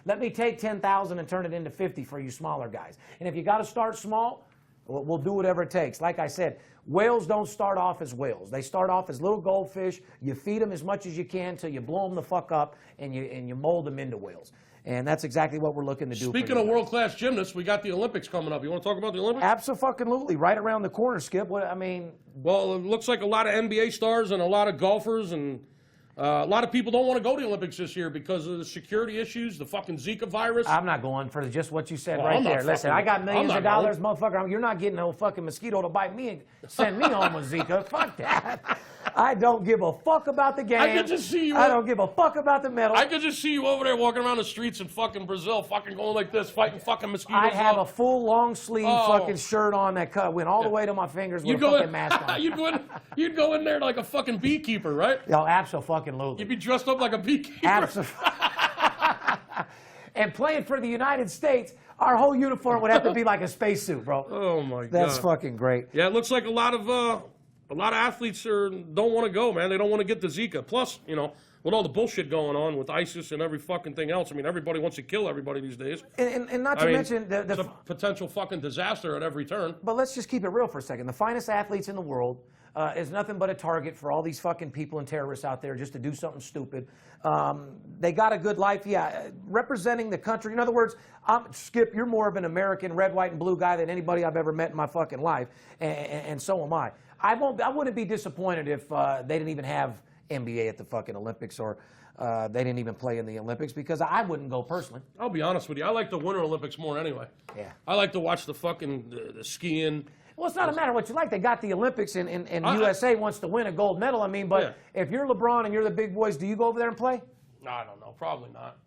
Let me take $10,000 and turn it into $50 for you smaller guys. And if you got to start small, we'll do whatever it takes. Like I said, whales don't start off as whales. They start off as little goldfish. You feed them as much as you can till you blow them the fuck up and you mold them into whales. And that's exactly what we're looking to do. Speaking of world-class gymnasts, we got the Olympics coming up. You want to talk about the Olympics? Absolutely. Right around the corner, Skip. Well, it looks like a lot of NBA stars and a lot of golfers and a lot of people don't want to go to the Olympics this year because of the security issues, the fucking Zika virus. I'm not going for just what you said right there. Listen, I got millions of dollars, motherfucker. You're not getting no fucking mosquito to bite me and send me home with Zika. Fuck that. I don't give a fuck about the game. I could just see you. I don't give a fuck about the medal. I could just see you over there walking around the streets in fucking Brazil, fucking going like this, fighting fucking mosquitoes. I have a full long sleeve fucking shirt on that went all the way to my fingers with a fucking mask on. You'd go in there like a fucking beekeeper, right? Oh, absolutely. You'd be dressed up like a beekeeper. Absolutely. And playing for the United States, our whole uniform would have to be like a spacesuit, bro. Oh my God. That's fucking great. Yeah, it looks like a lot of athletes don't want to go, man. They don't want to get the Zika. Plus, with all the bullshit going on with ISIS and every fucking thing else, everybody wants to kill everybody these days. And not to mention it's a potential fucking disaster at every turn. But let's just keep it real for a second. The finest athletes in the world is nothing but a target for all these fucking people and terrorists out there just to do something stupid. They got a good life, representing the country. In other words, Skip, you're more of an American red, white, and blue guy than anybody I've ever met in my fucking life, and so am I. I wouldn't be disappointed if they didn't even have NBA at the fucking Olympics or they didn't even play in the Olympics because I wouldn't go personally. I'll be honest with you. I like the Winter Olympics more anyway. Yeah. I like to watch the fucking the skiing. Well, it's not a matter of what you like. They got the Olympics, and USA wants to win a gold medal. But if you're LeBron and you're the big boys, do you go over there and play? I don't know. Probably not.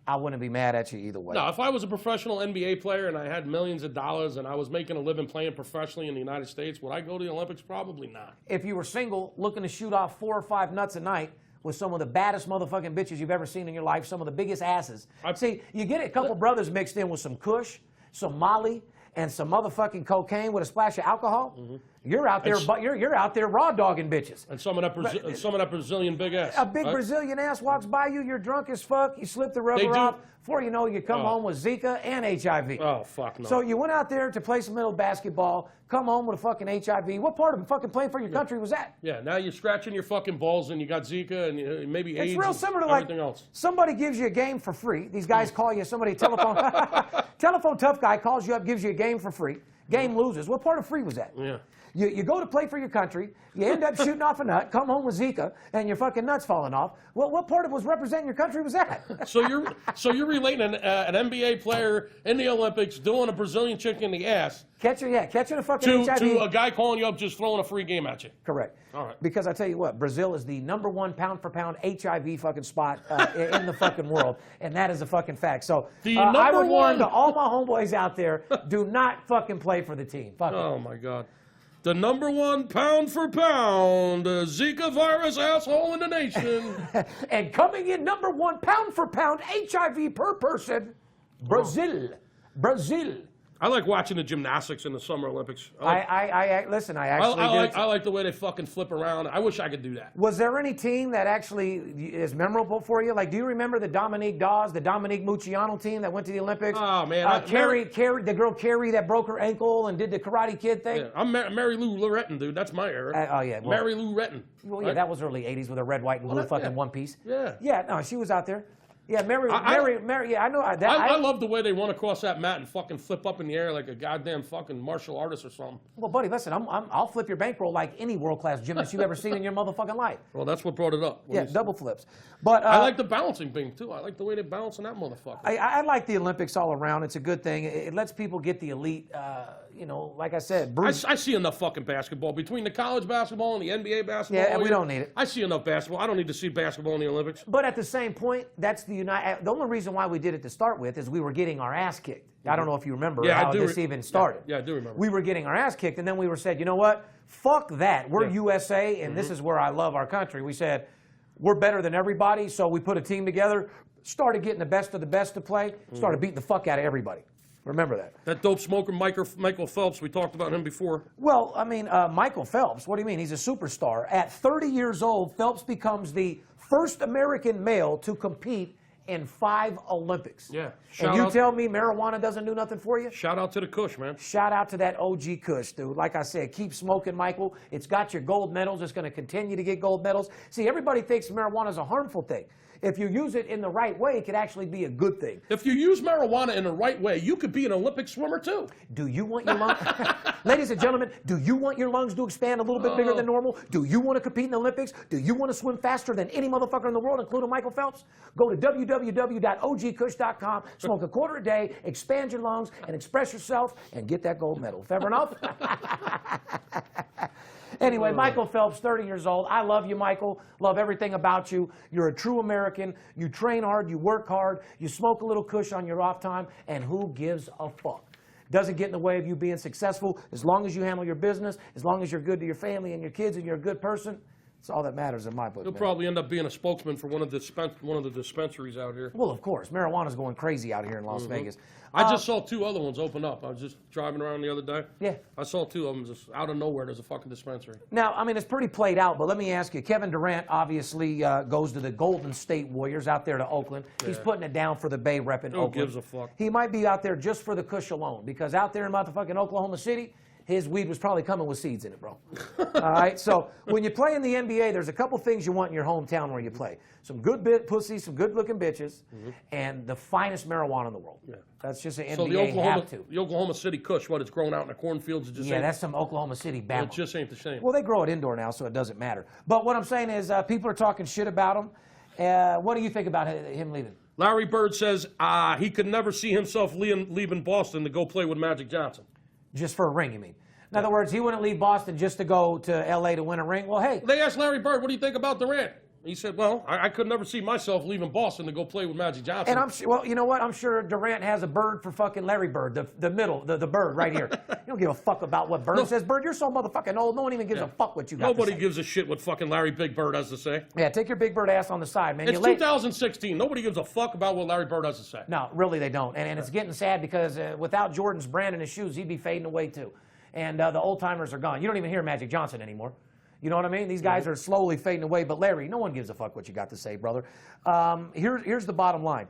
I wouldn't be mad at you either way. No, if I was a professional NBA player and I had millions of dollars and I was making a living playing professionally in the United States, would I go to the Olympics? Probably not. If you were single, looking to shoot off 4 or 5 nuts a night with some of the baddest motherfucking bitches you've ever seen in your life, some of the biggest asses. See, you get a couple brothers mixed in with some Kush, some Molly, and some motherfucking cocaine with a splash of alcohol. You're out there, you're out there raw dogging bitches. And some of that Brazilian big ass. A big Brazilian ass walks by you. You're drunk as fuck. You slip the rubber off. Before you know, you come home with Zika and HIV. Oh fuck no. So you went out there to play some little basketball. Come home with a fucking HIV. What part of fucking playing for your country was that? Yeah. Now you're scratching your fucking balls and you got Zika and maybe AIDS. It's real similar to everything else. Somebody gives you a game for free. These guys call you. Somebody telephone tough guy calls you up, gives you a game for free. Game loses. What part of free was that? Yeah. You go to play for your country, you end up shooting off a nut, come home with Zika, and your fucking nuts falling off. Well, what part of was representing your country was that? So you're relating an NBA player in the Olympics doing a Brazilian chick in the ass catching a fucking HIV. To a guy calling you up just throwing a free game at you. Correct. All right. Because I tell you what, Brazil is the #1 pound-for-pound HIV fucking spot in the fucking world, and that is a fucking fact. So I would warn to all my homeboys out there, do not fucking play for the team. Fuck Oh my God. The #1 pound-for-pound Zika virus asshole in the nation. And coming in #1 pound-for-pound HIV per person, Brazil. Brazil. I like watching the gymnastics in the Summer Olympics. Listen, I actually I like the way they fucking flip around. I wish I could do that. Was there any team that actually is memorable for you? Like, do you remember the Dominique Dawes, the Dominique Mucciano team that went to the Olympics? Oh, man. The girl Carrie that broke her ankle and did the Karate Kid thing? Yeah, I'm Mary Lou Loretton, dude. That's my era. Oh, yeah. Well, Mary Lou Retton. Well, yeah, that was early 80s with a red, white, and blue fucking one piece. Yeah. Yeah, no, she was out there. Yeah, Mary, yeah, I know that. I love the way they run across that mat and fucking flip up in the air like a goddamn fucking martial artist or something. Well, buddy, listen, I'll flip your bankroll like any world-class gymnast you've ever seen in your motherfucking life. Well, that's what brought it up. Yeah, double flips. But I like the balancing thing, too. I like the way they balance on that motherfucker. I like the Olympics all around. It's a good thing. It lets people get the elite, like I said. Bruce. I see enough fucking basketball. Between the college basketball and the NBA basketball. Yeah, and we don't need it. I see enough basketball. I don't need to see basketball in the Olympics. But at the same point, that's the only reason why we did it to start with is we were getting our ass kicked. I don't know if you remember how this even started. Yeah, I do remember. We were getting our ass kicked, and then we were said, you know what? Fuck that. We're USA, and this is where I love our country. We said, we're better than everybody, so we put a team together, started getting the best of the best to play, started beating the fuck out of everybody. Remember that. That dope smoker, Michael Phelps, we talked about him before. Well, I mean, Michael Phelps, what do you mean? He's a superstar. At 30 years old, Phelps becomes the first American male to compete in 5 Olympics. Yeah. And you tell me marijuana doesn't do nothing for you? Shout out to the Kush, man. Shout out to that OG Kush, dude. Like I said, keep smoking, Michael. It's got your gold medals. It's going to continue to get gold medals. See, everybody thinks marijuana is a harmful thing. If you use it in the right way, it could actually be a good thing. If you use marijuana in the right way, you could be an Olympic swimmer, too. Do you want your lungs, ladies and gentlemen, do you want your lungs to expand a little bit bigger than normal? Do you want to compete in the Olympics? Do you want to swim faster than any motherfucker in the world, including Michael Phelps? Go to www.ogkush.com, smoke a quarter a day, expand your lungs, and express yourself, and get that gold medal. Fair enough? Anyway, Michael Phelps, 30 years old. I love you, Michael. Love everything about you. You're a true American. You train hard. You work hard. You smoke a little kush on your off time. And who gives a fuck? Doesn't get in the way of you being successful. As long as you handle your business, as long as you're good to your family and your kids and you're a good person, it's all that matters in my book. You'll probably end up being a spokesman for one of the dispensaries out here. Well, of course. Marijuana's going crazy out here in Las Vegas. I just saw 2 other ones open up. I was just driving around the other day. Yeah. I saw 2 of them just out of nowhere. There's a fucking dispensary. Now, I mean, it's pretty played out, but let me ask you. Kevin Durant obviously goes to the Golden State Warriors out there to Oakland. Yeah. He's putting it down for the Bay repping Oakland. Who gives a fuck? He might be out there just for the kush alone, because out there in motherfucking Oklahoma City, his weed was probably coming with seeds in it, bro. All right? So when you play in the NBA, there's a couple things you want in your hometown where you play. Some good pussy, some good-looking bitches, and the finest marijuana in the world. Yeah. That's just an NBA have to. The Oklahoma City Kush, what, it's grown out in the cornfields? It just that's some Oklahoma City Bama. It just ain't the same. Well, they grow it indoor now, so it doesn't matter. But what I'm saying is people are talking shit about him. What do you think about him leaving? Larry Bird says he could never see himself leaving Boston to go play with Magic Johnson. Just for a ring, you mean? In other words, he wouldn't leave Boston just to go to L.A. to win a ring? Well, hey. They asked Larry Bird, what do you think about Durant? He said, well, I could never see myself leaving Boston to go play with Magic Johnson. And I'm sure, well, you know what? I'm sure Durant has a bird for fucking Larry Bird, the middle, the bird right here. You don't give a fuck about what Bird says. Bird, you're so motherfucking old. No one even gives a fuck what you got Nobody to say. gives a shit what fucking Larry Big Bird has to say. Yeah, take your Big Bird ass on the side, man. It's 2016. Nobody gives a fuck about what Larry Bird has to say. No, really they don't. And it's getting sad because without Jordan's brand in his shoes, he'd be fading away too. And the old timers are gone. You don't even hear Magic Johnson anymore. You know what I mean? These guys are slowly fading away. But Larry, no one gives a fuck what you got to say, brother. Here's the bottom line.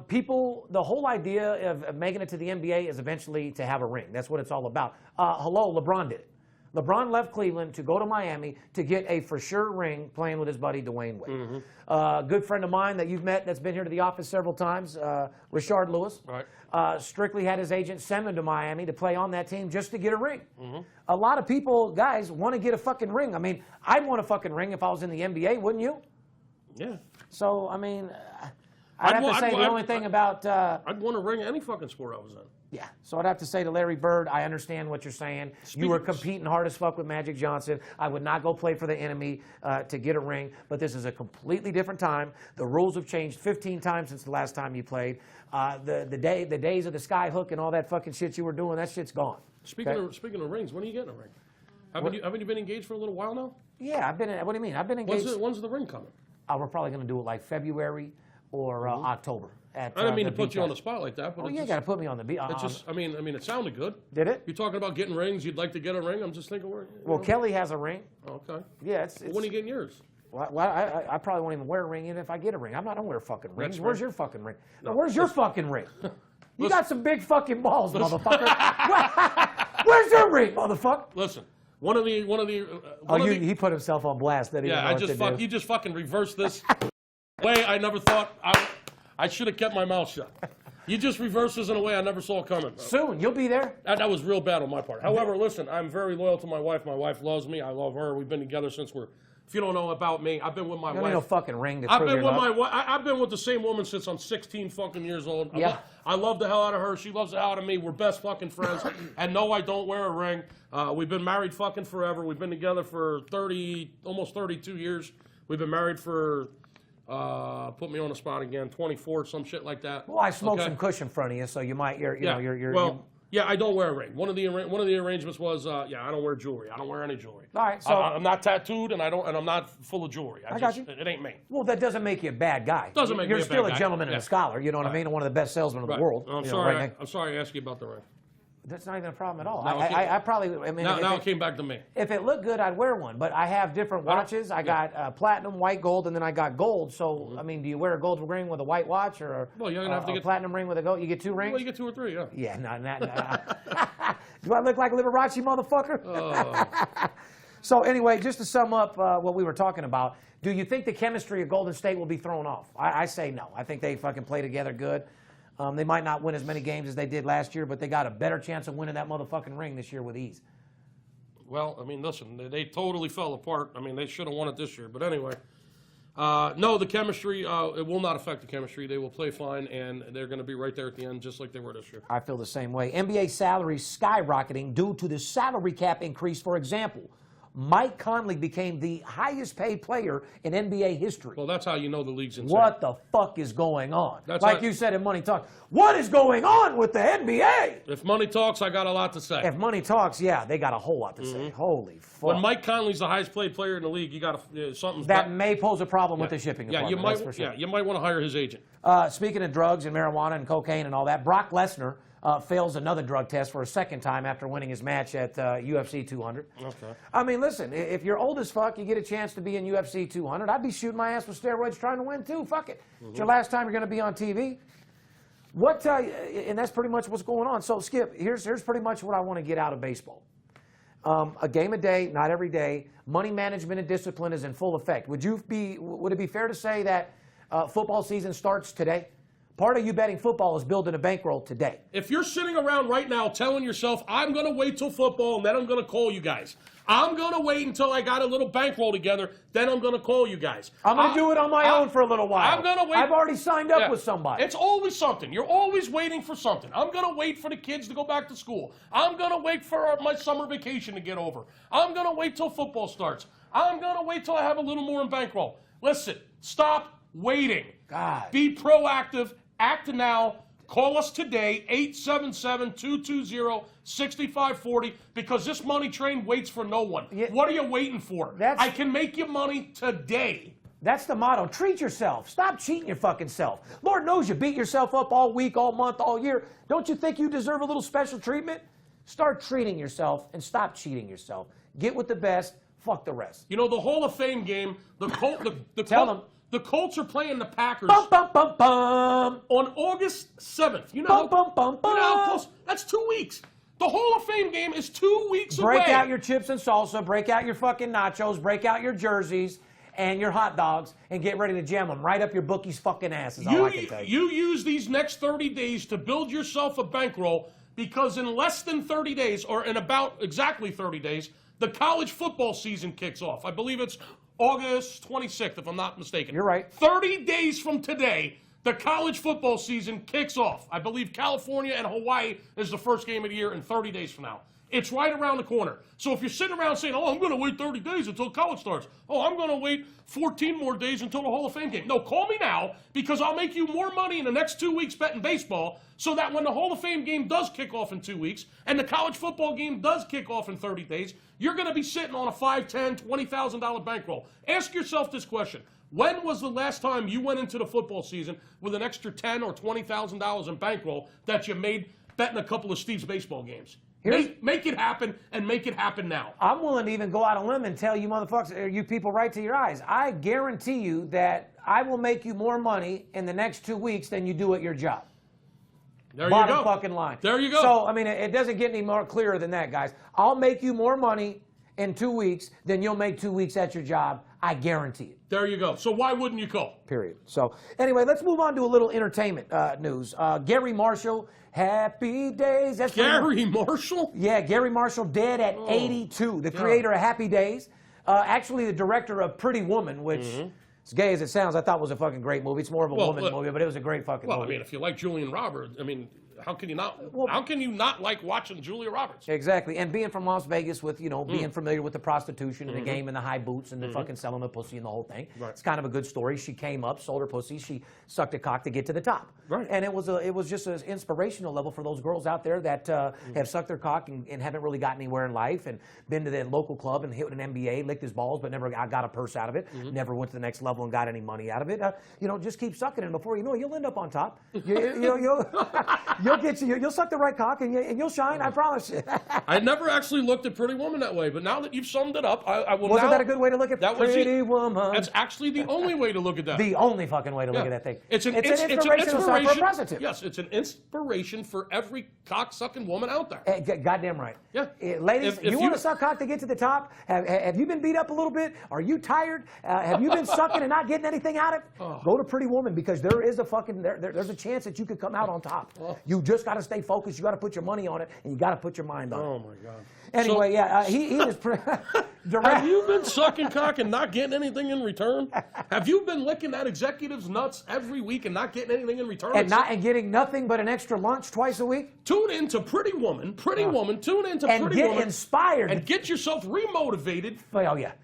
People, the whole idea of making it to the NBA is eventually to have a ring. That's what it's all about. Hello, LeBron did it. LeBron left Cleveland to go to Miami to get a for sure ring playing with his buddy Dwayne Wade. A good friend of mine that you've met that's been here to the office several times, Rashard Lewis, strictly had his agent send him to Miami to play on that team just to get a ring. A lot of people, guys, want to get a fucking ring. I mean, I'd want a fucking ring if I was in the NBA, wouldn't you? Yeah. So, I mean, I'd have to say the only thing about... I'd want a ring any fucking sport I was in. Yeah, so I'd have to say to Larry Bird, I understand what you're saying. You were competing hard as fuck with Magic Johnson. I would not go play for the enemy to get a ring, but this is a completely different time. The rules have changed 15 times since the last time you played. The days of the sky hook and all that fucking shit you were doing, that shit's gone. Speaking of rings, when are you getting a ring? Haven't you been engaged for a little while now? Yeah, I've been. What do you mean? I've been engaged. When's the ring coming? We're probably going to do it like February or October. I didn't mean to put you on the spot like that, but you got to put me on the beat. It's just, I mean, it sounded good. Did it? You're talking about getting rings. You'd like to get a ring. I'm just thinking, well, Kelly has a ring. Okay. Yeah, it's when are you getting yours? Well, I probably won't even wear a ring even if I get a ring. I'm not gonna wear fucking rings. Where's your fucking ring? No. Where's your fucking ring? You got some big fucking balls, motherfucker. Where's your ring, motherfucker? Listen, one of the. He put himself on blast. That he you just fucking reversed this way. I never thought I should have kept my mouth shut. You just reversed this in a way I never saw coming. Bro. Soon, you'll be there. That was real bad on my part. However, listen, I'm very loyal to my wife. My wife loves me. I love her. We've been together since if you don't know about me, I've been with my wife. You don't need no fucking ring to prove your love. I've been with the same woman since I'm 16 fucking years old. Yeah. I love the hell out of her. She loves the hell out of me. We're best fucking friends. And no, I don't wear a ring. We've been married fucking forever. We've been together for almost 32 years. We've been married for... put me on the spot again. 24, some shit like that. Well, I smoked some Kush in front of you, so you might. Yeah, I don't wear a ring. One of the arrangements was, I don't wear jewelry. I don't wear any jewelry. All right, so I'm not tattooed, and I'm not full of jewelry. I got you. It ain't me. Well, that doesn't make you a bad guy. Doesn't make me a bad guy. You're still a gentleman and a scholar. You know what I mean? And one of the best salesmen in the world. I'm sorry. I'm sorry I asked you about the ring. That's not even a problem at all. Now it came back to me. If it looked good, I'd wear one. But I have different watches. I got platinum, white gold, and then I got gold. So, I mean, do you wear a gold ring with a white watch or you're gonna have to get a platinum ring with a gold? You get two rings? Well, you get two or three, yeah. Yeah, no. Do I look like a Liberace motherfucker? Oh. So anyway, just to sum up what we were talking about, do you think the chemistry of Golden State will be thrown off? I say no. I think they fucking play together good. They might not win as many games as they did last year, but they got a better chance of winning that motherfucking ring this year with ease. Well, I mean, listen, they totally fell apart. I mean, they should have won it this year. But anyway, no, the chemistry, it will not affect the chemistry. They will play fine, and they're going to be right there at the end, just like they were this year. I feel the same way. NBA salaries skyrocketing due to the salary cap increase. For example, Mike Conley became the highest paid player in NBA history. Well, that's how you know the league's insane. What the fuck is going on? Like you said in Money Talk, what is going on with the NBA? If money talks, I got a lot to say. If money talks, yeah, they got a whole lot to say. Holy fuck. When Mike Conley's the highest paid player in the league, you got something's that may pose a problem with the shipping department. You might want to hire his agent. Speaking of drugs and marijuana and cocaine and all that, Brock Lesnar fails another drug test for a second time after winning his match at UFC 200. Okay. I mean, listen, if you're old as fuck, you get a chance to be in UFC 200. I'd be shooting my ass with steroids trying to win too. Fuck it. It's your last time you're going to be on TV. And that's pretty much what's going on. So, Skip, here's pretty much what I want to get out of baseball. A game a day, not every day. Money management and discipline is in full effect. Would it be fair to say that football season starts today? Part of you betting football is building a bankroll today. If you're sitting around right now telling yourself, I'm going to wait till football and then I'm going to call you guys. I'm going to wait until I got a little bankroll together, then I'm going to call you guys. I'm going to do it on my own for a little while. I'm going to wait. I've already signed up with somebody. It's always something. You're always waiting for something. I'm going to wait for the kids to go back to school. I'm going to wait for my summer vacation to get over. I'm going to wait till football starts. I'm going to wait till I have a little more in bankroll. Listen, stop waiting. God. Be proactive. Act now. Call us today, 877-220-6540, because this money train waits for no one. Yeah. What are you waiting for? I can make you money today. That's the motto. Treat yourself. Stop cheating your fucking self. Lord knows you beat yourself up all week, all month, all year. Don't you think you deserve a little special treatment? Start treating yourself and stop cheating yourself. Get with the best. Fuck the rest. You know, the Hall of Fame game, the Colts are playing the Packers Bum, bum, bum, bum. on August 7th. You know, Bum, bum, bum, bum. you know how close? That's 2 weeks. The Hall of Fame game is 2 weeks away. Break out your chips and salsa. Break out your fucking nachos. Break out your jerseys and your hot dogs and get ready to jam them right up your bookie's fucking ass is all I can tell you. You use these next 30 days to build yourself a bankroll, because in less than 30 days, or in about exactly 30 days, the college football season kicks off. I believe it's August 26th, if I'm not mistaken. You're right. 30 days from today, the college football season kicks off. I believe California and Hawaii is the first game of the year in 30 days from now. It's right around the corner. So if you're sitting around saying, oh, I'm going to wait 30 days until college starts. Oh, I'm going to wait 14 more days until the Hall of Fame game. No, call me now, because I'll make you more money in the next 2 weeks betting baseball, so that when the Hall of Fame game does kick off in 2 weeks and the college football game does kick off in 30 days, you're going to be sitting on a $5,000, $10,000, $20,000 bankroll. Ask yourself this question. When was the last time you went into the football season with an extra $10,000 or $20,000 in bankroll that you made betting a couple of Steve's baseball games? Make it happen, and make it happen now. I'm willing to even go out on a limb and tell you motherfuckers, you people right to your eyes. I guarantee you that I will make you more money in the next 2 weeks than you do at your job. There Bottom you go. fucking line. There you go. So, I mean, it doesn't get any more clearer than that, guys. I'll make you more money in 2 weeks than you'll make 2 weeks at your job. I guarantee it. There you go. So why wouldn't you call? Period. So, anyway, let's move on to a little entertainment news. Garry Marshall, happy days. That's Garry Marshall? Yeah, Garry Marshall dead at 82. The creator of Happy Days. Actually, the director of Pretty Woman, which, as gay as it sounds, I thought was a fucking great movie. It's more of a woman movie, but it was a great fucking movie. Well, I mean, if you like Julian Roberts, I mean, how can you not like watching Julia Roberts? Exactly. And being from Las Vegas with, being familiar with the prostitution and the game and the high boots and the fucking selling the pussy and the whole thing. Right. It's kind of a good story. She came up, sold her pussy, she sucked a cock to get to the top. Right. And it was just an inspirational level for those girls out there that have sucked their cock and haven't really gotten anywhere in life and been to the local club and hit an NBA, licked his balls, but never got a purse out of it, never went to the next level and got any money out of it. Just keep sucking it, and before you know it, you'll end up on top. You'll suck the right cock and you'll shine, I promise you. I never actually looked at Pretty Woman that way, but now that you've summed it up, I will. Wasn't that a good way to look at Pretty Woman? That's actually the only way to look at that. The only fucking way to look at that thing. It's an inspirational song for a prostitute. Yes, it's an inspiration for every cock-sucking woman out there. Goddamn right. Yeah. Ladies, you want to suck cock to get to the top? Have you been beat up a little bit? Are you tired? Have you been sucking and not getting anything out of it? Go to Pretty Woman, because there is there's a chance that you could come out on top. You just got to stay focused. You got to put your money on it, and you got to put your mind on it. Oh my God. Anyway, he is. Have you been sucking cock and not getting anything in return? Have you been licking that executive's nuts every week and not getting anything in return? And getting nothing but an extra lunch twice a week? Tune in to Pretty Woman. Tune in to Pretty Woman. And get inspired. And get yourself remotivated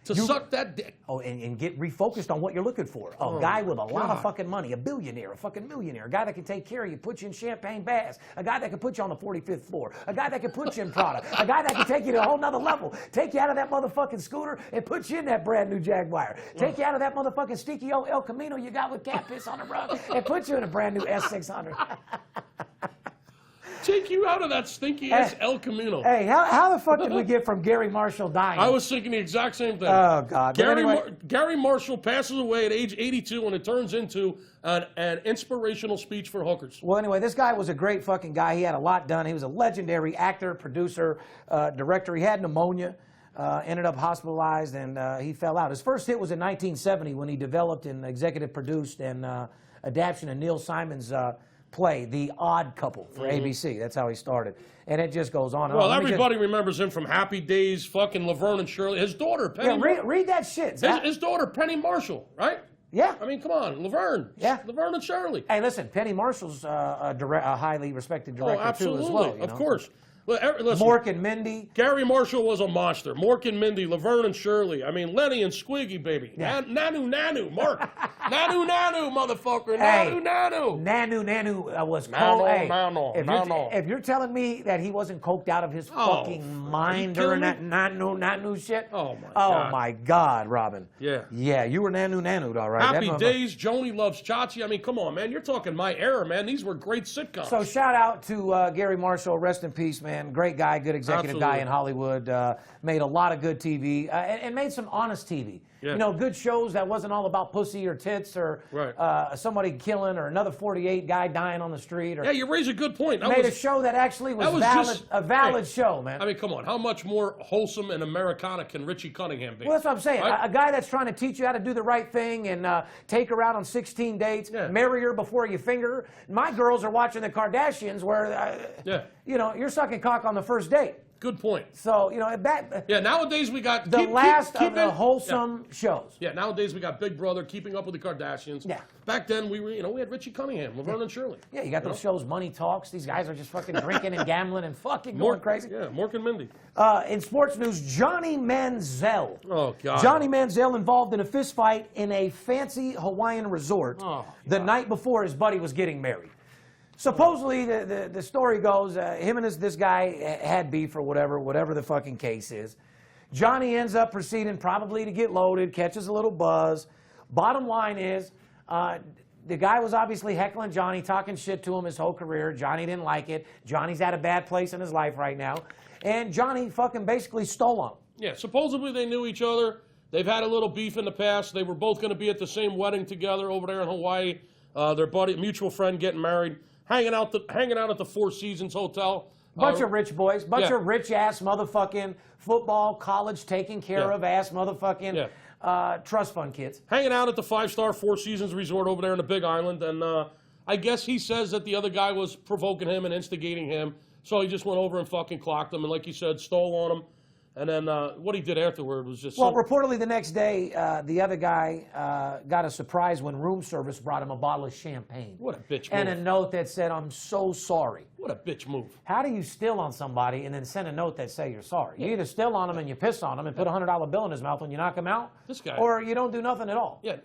to suck that dick. Oh, and get refocused on what you're looking for. A guy with a lot of fucking money, a billionaire, a fucking millionaire, a guy that can take care of you, put you in champagne baths, a guy that can put you on the 45th floor, a guy that can put you in Prada, a guy that can take you to a whole nother level, take you out of that motherfucking scooter and put you in that brand new Jaguar, take you out of that motherfucking stinky old El Camino you got with cat piss on the rug and put you in a brand new S600. Take you out of that stinky ass El Camino. Hey, how the fuck did we get from Garry Marshall dying? I was thinking the exact same thing. Oh, God. Garry Marshall passes away at age 82, and it turns into an inspirational speech for hookers. Well, anyway, this guy was a great fucking guy. He had a lot done. He was a legendary actor, producer, director. He had pneumonia, ended up hospitalized, and he fell out. His first hit was in 1970 when he developed and executive produced an adaptation of Neil Simon's play, The Odd Couple, for ABC. That's how he started. And it just goes on and on. Well, everybody remembers him from Happy Days, fucking Laverne and Shirley. His daughter, Penny. Yeah, read that shit. His daughter, Penny Marshall, right? Yeah. I mean, come on, Laverne. Yeah. Laverne and Shirley. Hey, listen, Penny Marshall's a highly respected director, too, as well. Of course. Listen, Mork and Mindy. Garry Marshall was a monster. Mork and Mindy, Laverne and Shirley. I mean, Lenny and Squiggy, baby. Yeah. Nanu, Mark. Nanu, motherfucker. Hey, Nanu. Nanu was Nano, cold. If you're telling me that he wasn't coked out of his fucking mind during that Nanu shit. Oh, my God. Oh, my God, Robin. Yeah. Yeah, you were Nanu, all right. Happy Days, Joni Loves Chachi. I mean, come on, man. You're talking my era, man. These were great sitcoms. So shout out to Garry Marshall. Rest in peace, man. Great guy, good executive guy in Hollywood. Made a lot of good TV and made some honest TV. Yeah. You know, good shows that wasn't all about pussy or tits or somebody killing or another 48 guy dying on the street. Or yeah, you raise a good point. Made a show that actually was a valid show, man. I mean, come on. How much more wholesome and Americana can Richie Cunningham be? Well, that's what I'm saying. Right? A guy that's trying to teach you how to do the right thing and take her out on 16 dates, marry her before you finger her. My girls are watching the Kardashians where, you know, you're sucking cock on the first date. Good point. So, you know, nowadays we got the last of the wholesome shows. Yeah, nowadays we got Big Brother, Keeping Up with the Kardashians. Yeah. Back then we had Richie Cunningham, Laverne and Shirley. Yeah, you got those shows, Money Talks. These guys are just fucking drinking and gambling and fucking going crazy. Yeah, Mork and Mindy. In sports news, Johnny Manziel. Oh, God. Johnny Manziel involved in a fist fight in a fancy Hawaiian resort the night before his buddy was getting married. Supposedly, the story goes, him and this guy had beef or whatever the fucking case is. Johnny ends up proceeding probably to get loaded, catches a little buzz. Bottom line is, the guy was obviously heckling Johnny, talking shit to him his whole career. Johnny didn't like it. Johnny's at a bad place in his life right now. And Johnny fucking basically stole on him. Yeah, supposedly they knew each other. They've had a little beef in the past. They were both going to be at the same wedding together over there in Hawaii. Their buddy, mutual friend, getting married. Hanging out at the Four Seasons Hotel. Bunch of rich boys, bunch of rich-ass motherfucking football, college taking care of ass motherfucking trust fund kids. Hanging out at the 5-star Four Seasons resort over there in the Big Island. And I guess he says that the other guy was provoking him and instigating him. So he just went over and fucking clocked him. And like you said, stole on him. And then what he did afterward was just... Well, reportedly the next day, the other guy got a surprise when room service brought him a bottle of champagne. What a bitch move. And a note that said, "I'm so sorry." What a bitch move. How do you steal on somebody and then send a note that say you're sorry? You either steal on him and you piss on him and put a $100 bill in his mouth when you knock him out, this guy, or you don't do nothing at all. Yeah.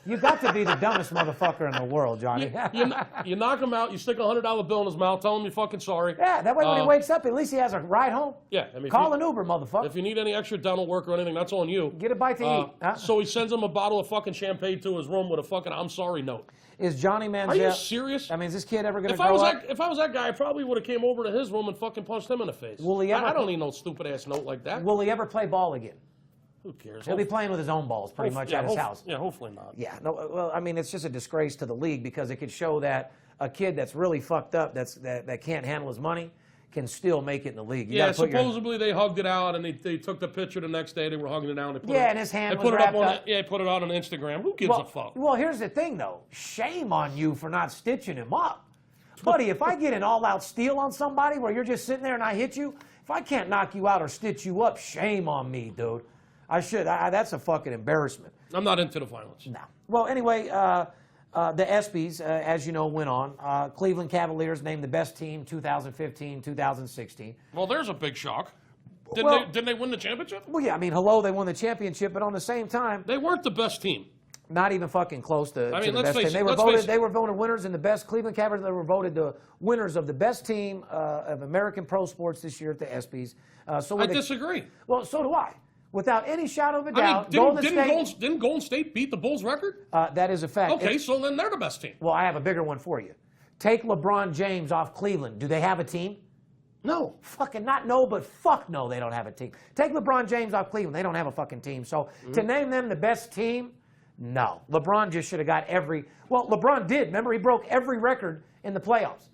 You've got to be the dumbest motherfucker in the world, Johnny. You knock him out, you stick a $100 bill in his mouth, tell him you're fucking sorry. Yeah, that way when he wakes up, at least he has a ride home. Yeah. I mean, call an Uber, motherfucker. If you need any extra dental work or anything, that's on you. Get a bite to eat. Huh? So he sends him a bottle of fucking champagne to his room with a fucking "I'm sorry" note. Is Johnny Manziel... Are you serious? I mean, is this kid ever going to grow up? If I was that guy, I probably would have came over to his room and fucking punched him in the face. Will he ever... I don't need no stupid-ass note like that. Will he ever play ball again? Who cares? He'll be playing with his own balls pretty much at his house. Yeah, hopefully not. Yeah, no. Well, I mean, it's just a disgrace to the league because it could show that a kid that's really fucked up, that can't handle his money, can still make it in the league. Supposedly they hugged it out and they took the picture the next day. They were hugging it out. And his hand was wrapped up. Yeah, put it out on Instagram. Who gives a fuck? Well, here's the thing, though. Shame on you for not stitching him up. Buddy, if I get an all-out steal on somebody where you're just sitting there and I hit you, if I can't knock you out or stitch you up, shame on me, dude. I should. That's a fucking embarrassment. I'm not into the violence. No. Well, anyway, the ESPYs, as you know, went on. Cleveland Cavaliers named the best team 2015-2016. Well, there's a big shock. Didn't they win the championship? Well, yeah, I mean, hello, they won the championship, but on the same time... They weren't the best team. Not even fucking close to, I mean, the best team. They were voted winners in the best. Cleveland Cavaliers, they were voted the winners of the best team of American pro sports this year at the ESPYs. I disagree. Well, so do I. Without any shadow of a doubt, didn't Golden State beat the Bulls' record? That is a fact. Okay, so then they're the best team. Well, I have a bigger one for you. Take LeBron James off Cleveland. Do they have a team? No. Fucking not no, but fuck no, they don't have a team. Take LeBron James off Cleveland. They don't have a fucking team. So to name them the best team, no. LeBron just should have got every... Well, LeBron did. Remember, he broke every record in the playoffs.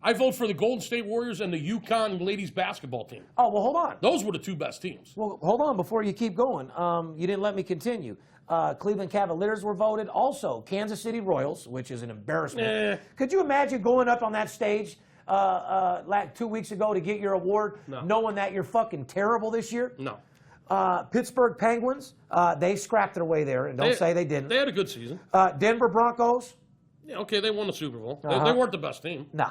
I vote for the Golden State Warriors and the UConn ladies basketball team. Oh, well, hold on. Those were the two best teams. Well, hold on before you keep going. You didn't let me continue. Cleveland Cavaliers were voted. Also, Kansas City Royals, which is an embarrassment. Could you imagine going up on that stage like 2 weeks ago to get your award, knowing that you're fucking terrible this year? No. Pittsburgh Penguins, they scrapped their way there, and don't say they didn't. They had a good season. Denver Broncos. Yeah, okay, they won the Super Bowl. They weren't the best team. No.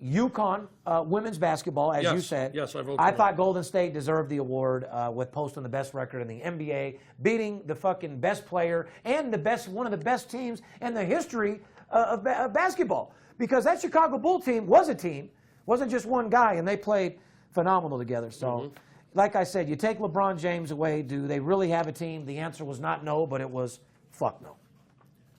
UConn women's basketball, as you said. Yes, I voted I for thought Golden State deserved the award with posting the best record in the NBA, beating the fucking best player and one of the best teams in the history of basketball. Because that Chicago Bull team was a team, wasn't just one guy, and they played phenomenal together. So, like I said, you take LeBron James away, do they really have a team? The answer was not no, but it was fuck no.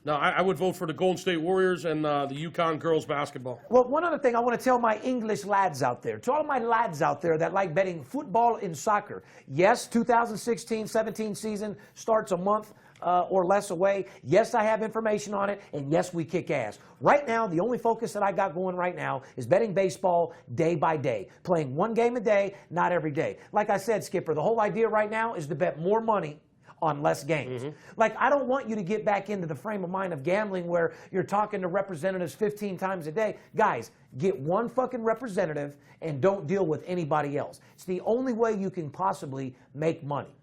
No, I would vote for the Golden State Warriors and the UConn girls basketball. Well, one other thing I want to tell my English lads out there, to all my lads out there that like betting football and soccer. Yes, 2016-17 season starts a month or less away. Yes, I have information on it, and yes, we kick ass. Right now, the only focus that I got going right now is betting baseball day by day, playing one game a day, not every day. Like I said, Skipper, the whole idea right now is to bet more money on less games. Like, I don't want you to get back into the frame of mind of gambling where you're talking to representatives 15 times a day. Guys, get one fucking representative and don't deal with anybody else. It's the only way you can possibly make money.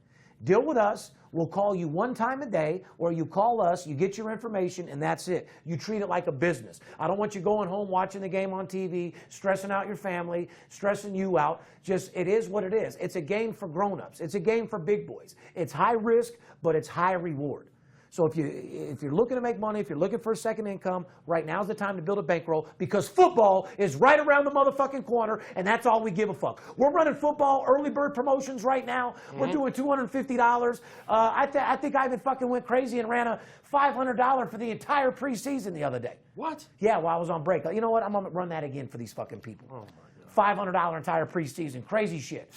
Deal with us. We'll call you one time a day, or you call us, you get your information, and that's it. You treat it like a business. I don't want you going home watching the game on TV, stressing out your family, stressing you out. Just, it is what it is. It's a game for grown-ups. It's a game for big boys. It's high risk, but it's high reward. So if you're looking to make money, if you're looking for a second income, right now's the time to build a bankroll, because football is right around the motherfucking corner, and that's all we give a fuck. We're running football early bird promotions right now. We're doing $250. I think I even fucking went crazy and ran a $500 for the entire preseason the other day. What? Yeah, while I was on break. You know what? I'm gonna run that again for these fucking people. Oh my God. $500 entire preseason. Crazy shit.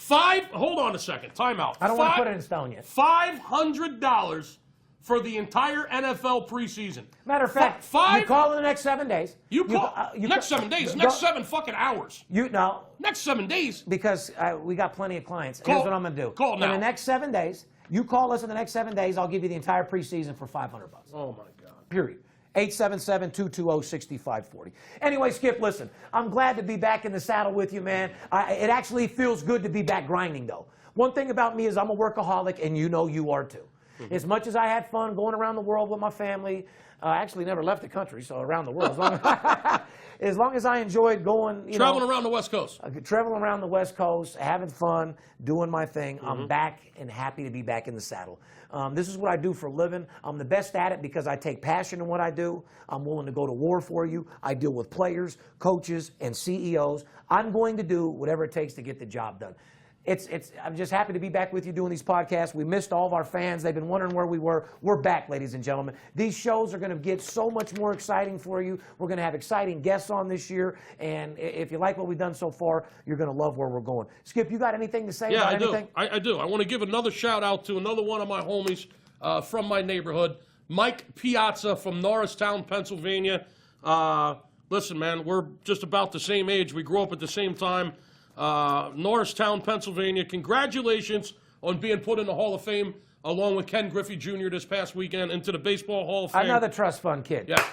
Hold on a second. Time out. I don't want to put it in stone yet. $500 for the entire NFL preseason. Matter of fact, you call in the next 7 days. Next 7 days. Next 7 fucking hours. Next 7 days. Because we got plenty of clients. Here's what I'm going to do. Call now. In the next 7 days, you call us in the next 7 days, I'll give you the entire preseason for $500. Oh, my God. Period. 877-220-6540. Anyway, Skip, listen, I'm glad to be back in the saddle with you, man. It actually feels good to be back grinding, though. One thing about me is I'm a workaholic, and you know you are, too. As much as I had fun going around the world with my family, I actually never left the country, so around the world. As long as I enjoyed going, traveling around the West Coast. Traveling around the West Coast, having fun, doing my thing. I'm back and happy to be back in the saddle. This is what I do for a living. I'm the best at it because I take passion in what I do. I'm willing to go to war for you. I deal with players, coaches, and CEOs. I'm going to do whatever it takes to get the job done. I'm just happy to be back with you doing these podcasts. We missed all of our fans. They've been wondering where we were. We're back, ladies and gentlemen. These shows are going to get so much more exciting for you. We're going to have exciting guests on this year. And if you like what we've done so far, you're going to love where we're going. Skip, you got anything to say about anything? Yeah, I do. I want to give another shout out to another one of my homies from my neighborhood, Mike Piazza from Norristown, Pennsylvania. Listen, man, we're just about the same age. We grew up at the same time. Norristown, Pennsylvania. Congratulations on being put in the Hall of Fame along with Ken Griffey Jr. this past weekend into the Baseball Hall of Fame. Another trust fund kid. Yeah.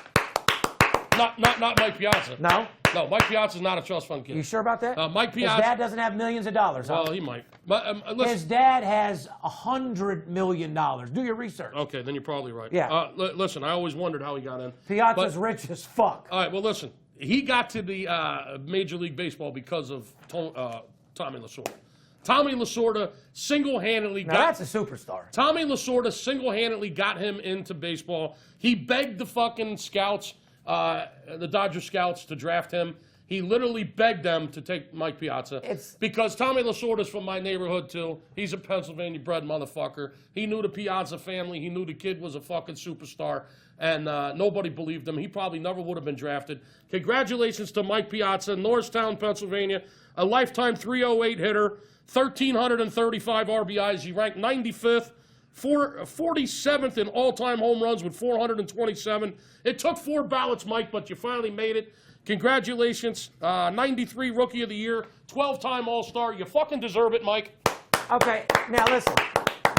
Not Mike Piazza. No? No, Mike Piazza's not a trust fund kid. You sure about that? Mike Piazza. His dad doesn't have millions of dollars. Well, he might. But his dad has $100 million. Do your research. Okay, then you're probably right. Yeah. Listen, I always wondered how he got in. Piazza's rich as fuck. All right, well, listen. He got to the Major League Baseball because of Tommy Lasorda. Tommy Lasorda single-handedly that's a superstar. Tommy Lasorda single-handedly got him into baseball. He begged the fucking scouts, the Dodger scouts, to draft him. He literally begged them to take Mike Piazza because Tommy Lasorda's from my neighborhood, too. He's a Pennsylvania-bred motherfucker. He knew the Piazza family. He knew the kid was a fucking superstar, and nobody believed him. He probably never would have been drafted. Congratulations to Mike Piazza, Norristown, Pennsylvania, a lifetime 308 hitter, 1,335 RBIs. He ranked 95th, 47th in all-time home runs with 427. It took 4 ballots, Mike, but you finally made it. Congratulations. 93 Rookie of the Year, 12-time All-Star. You fucking deserve it, Mike. Okay, now listen.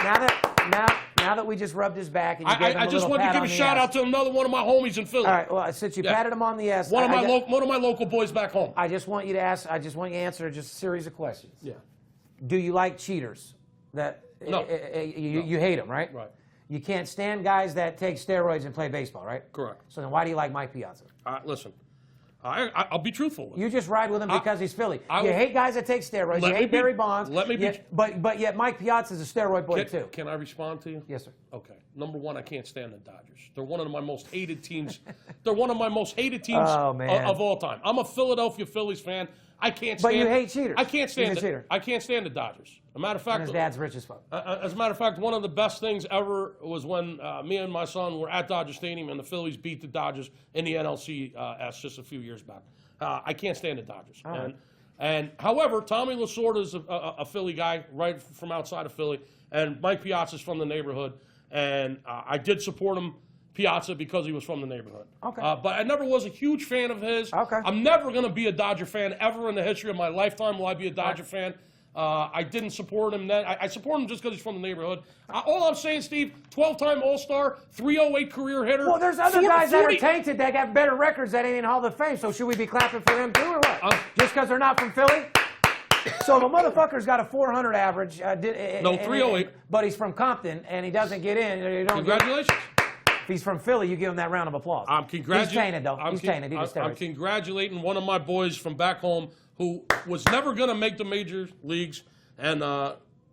Now that we just rubbed his back and you gave him I just wanted to give a shout out to another one of my homies in Philly. All right, well, since you patted him on the ass. One of my local boys back home. I just want you to answer just a series of questions. Yeah. Do you like cheaters? No. You hate them, right? Right. You can't stand guys that take steroids and play baseball, right? Correct. So then why do you like Mike Piazza? Listen, I'll be truthful with you. You just ride with him because he's Philly. You hate guys that take steroids. You hate Barry Bonds. But yet Mike Piazza is a steroid boy too. Can I respond to you? Yes, sir. Okay. Number one, I can't stand the Dodgers. They're one of my most hated teams. They're one of my most hated teams of all time. I'm a Philadelphia Phillies fan. I can't stand. But you hate cheaters. I can't stand. He's a cheater. I can't stand the Dodgers. As a matter of fact, and his dad's rich as fuck. As a matter of fact, one of the best things ever was when me and my son were at Dodger Stadium and the Phillies beat the Dodgers in the NLCS just a few years back. I can't stand the Dodgers. And however, Tommy Lasorda is a Philly guy right from outside of Philly, and Mike Piazza's from the neighborhood, and I did support him, Piazza, because he was from the neighborhood. Okay. But I never was a huge fan of his. Okay. I'm never going to be a Dodger fan ever in the history of my lifetime. Will I be a Dodger fan? I didn't support him then. I support him just because he's from the neighborhood. All I'm saying, Steve, 12-time All-Star, 308 career hitter. Well, there's other guys that are tainted that got better records that ain't in Hall of Fame, so should we be clapping for them too or what? Just because they're not from Philly? So the motherfucker's got a 400 average. No, 308. But he's from Compton, and he doesn't get in. Congratulations. If he's from Philly, you give him that round of applause. He's tainted, though. He's tainted. I'm congratulating one of my boys from back home who was never going to make the major leagues and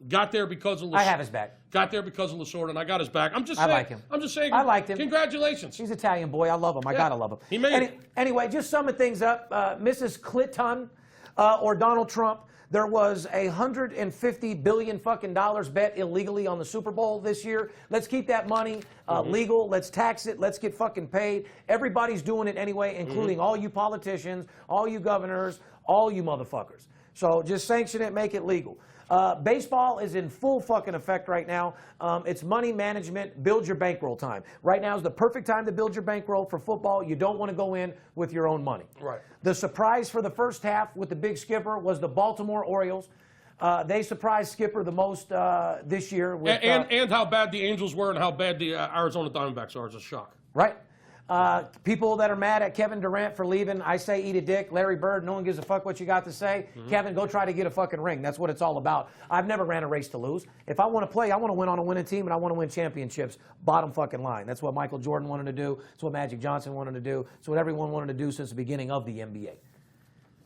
got there because of Lasorda. I have his back. Got there because of Lasorda, and I got his back. I'm just saying. I like him. I'm just saying. I liked him. Congratulations. He's Italian boy. I love him. I gotta love him. He made it. Anyway, just summing things up, Mrs. Clinton or Donald Trump. There was $150 billion fucking bet illegally on the Super Bowl this year. Let's keep that money legal. Let's tax it. Let's get fucking paid. Everybody's doing it anyway, including all you politicians, all you governors, all you motherfuckers. So just sanction it, make it legal. Baseball is in full fucking effect right now. It's money management, build your bankroll time. Right now is the perfect time to build your bankroll for football. You don't want to go in with your own money. Right. The surprise for the first half with the big skipper was the Baltimore Orioles. They surprised Skipper the most this year. With, and how bad the Angels were and how bad the Arizona Diamondbacks are is a shock. Right. People that are mad at Kevin Durant for leaving, I say eat a dick. Larry Bird, no one gives a fuck what you got to say. Kevin, go try to get a fucking ring. That's what it's all about. I've never ran a race to lose. If I want to play, I want to win on a winning team, and I want to win championships. Bottom fucking line. That's what Michael Jordan wanted to do. That's what Magic Johnson wanted to do. It's what everyone wanted to do since the beginning of the NBA.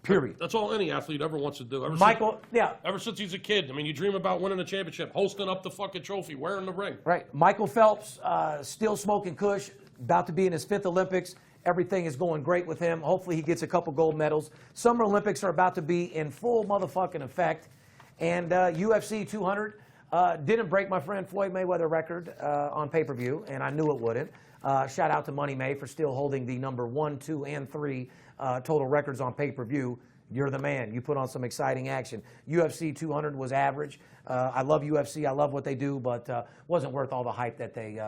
Period. That's all any athlete ever wants to do. Ever since he's a kid. I mean, you dream about winning a championship, hosting up the fucking trophy, wearing the ring. Right. Michael Phelps, still smoking kush, about to be in his 5th Olympics. Everything is going great with him. Hopefully he gets a couple gold medals. Summer Olympics are about to be in full motherfucking effect. And UFC 200 didn't break my friend Floyd Mayweather record on pay-per-view, and I knew it wouldn't. Shout out to Money May for still holding the number 1, 2, and 3 total records on pay-per-view. You're the man. You put on some exciting action. UFC 200 was average. I love UFC. I love what they do, but wasn't worth all the hype that they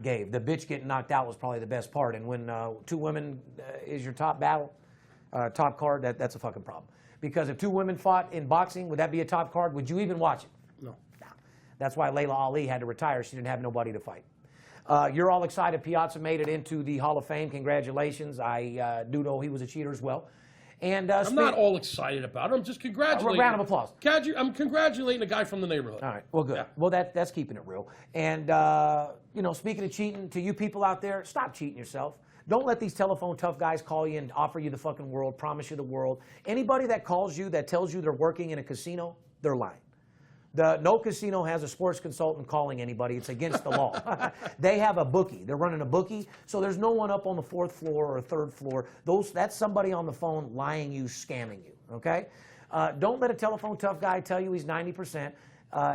gave. The bitch getting knocked out was probably the best part. And when 2 women is your top battle, top card, that's a fucking problem. Because if 2 women fought in boxing, would that be a top card? Would you even watch it? No. That's why Layla Ali had to retire. She didn't have nobody to fight. You're all excited. Piazza made it into the Hall of Fame. Congratulations. I do know he was a cheater as well. And I'm not all excited about it. I'm just congratulating. A round of applause. I'm congratulating a guy from the neighborhood. All right. Well, good. Yeah. Well, that's keeping it real. And, speaking of cheating, to you people out there, stop cheating yourself. Don't let these telephone tough guys call you and offer you the fucking world, promise you the world. Anybody that calls you, that tells you they're working in a casino, they're lying. No casino has a sports consultant calling anybody. It's against the law. They have a bookie. They're running a bookie, so there's no one up on the 4th floor or 3rd floor. That's somebody on the phone lying you, scamming you, okay? Don't let a telephone tough guy tell you he's 90%,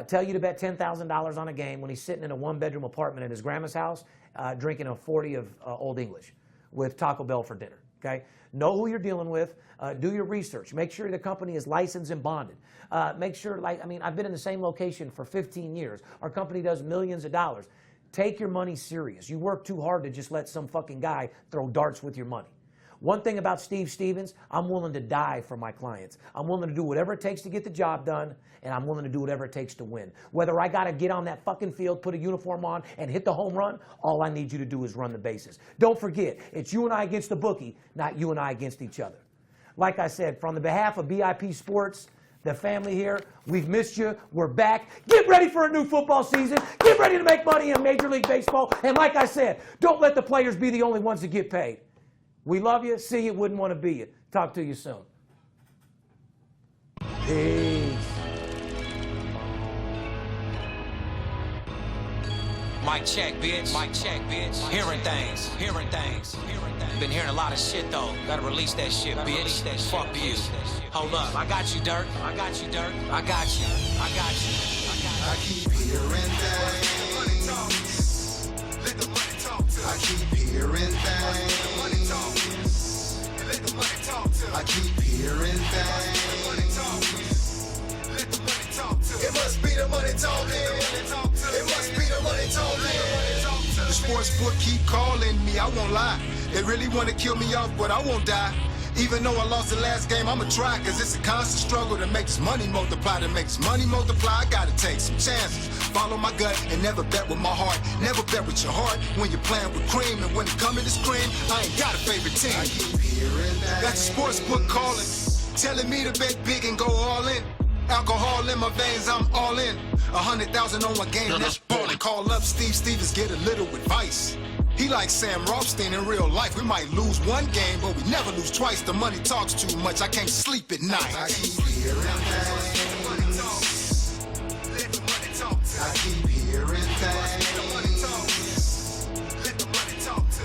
tell you to bet $10,000 on a game when he's sitting in a 1-bedroom apartment at his grandma's house drinking a 40 of Old English with Taco Bell for dinner, okay? Know who you're dealing with. Do your research. Make sure the company is licensed and bonded. Make sure, I've been in the same location for 15 years. Our company does millions of dollars. Take your money serious. You work too hard to just let some fucking guy throw darts with your money. One thing about Steve Stevens, I'm willing to die for my clients. I'm willing to do whatever it takes to get the job done, and I'm willing to do whatever it takes to win. Whether I got to get on that fucking field, put a uniform on, and hit the home run, all I need you to do is run the bases. Don't forget, it's you and I against the bookie, not you and I against each other. Like I said, from the behalf of BIP Sports, the family here, we've missed you. We're back. Get ready for a new football season. Get ready to make money in Major League Baseball. And like I said, don't let the players be the only ones that get paid. We love you. See you. Wouldn't want to be you. Talk to you soon. Peace. Mic check, bitch. Mic check, bitch. Hearing things. Hearing things. Been hearing a lot of shit, though. Gotta release that shit, bitch. Fuck you. Hold up. I got you, Dirk. I got you, Dirk. I got you. I got you. I keep hearing things. I keep hearing things. I keep hearing things. It must be the money talking. It must be the money talking. The sports book keep calling me, I won't lie. They really want to kill me off, but I won't die. Even though I lost the last game, I'ma try, cause it's a constant struggle to make this money multiply. To make this money multiply, I gotta take some chances. Follow my gut and never bet with my heart. Never bet with your heart when you're playing with cream. And when it comes to scream, I ain't got a favorite team. I keep hearing that. That's the sports book calling, telling me to bet big and go all in. Alcohol in my veins, I'm all in. 100,000 on one game, that's ballin'. Call up Steve Stevens, get a little advice. He like Sam Rothstein in real life. We might lose one game, but we never lose twice. The money talks too much, I can't sleep at night. I keep hearing things. I keep hearing things.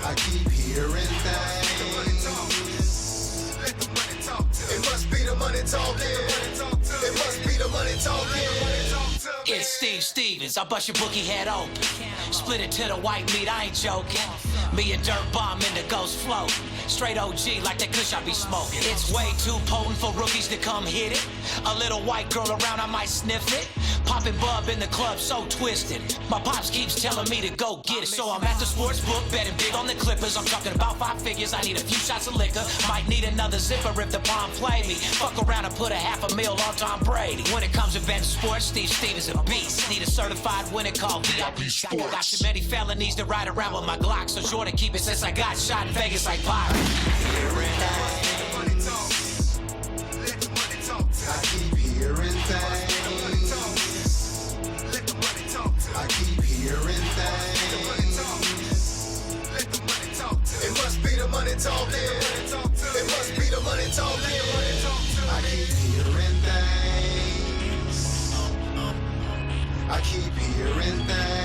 I keep hearing things. It must be the money talking. It must be the money talking. It's Steve Stevens. I bust your bookie head open. Split it to the white meat, I ain't joking. Me and Dirt Bomb in the ghost float. Straight OG like that kush I be smoking. It's way too potent for rookies to come hit it. A little white girl around, I might sniff it. Poppin' bub in the club, so twisted. My pops keeps telling me to go get it. So I'm at the sports book, betting big on the Clippers. I'm talking about 5 figures, I need a few shots of liquor. Might need another zipper if the bomb play me. Fuck around and put $500,000 on Tom Brady. When it comes to betting sports, Steve Stevens a beast. Need a certified winner called VIP Sports. Got too many felonies to ride around with my Glock. So sure to keep it since I got shot in Vegas like pirate. I keep hearing things. I keep hearing things. It must be the money talking. It must be the money talking. I keep hearing things. I keep hearing things.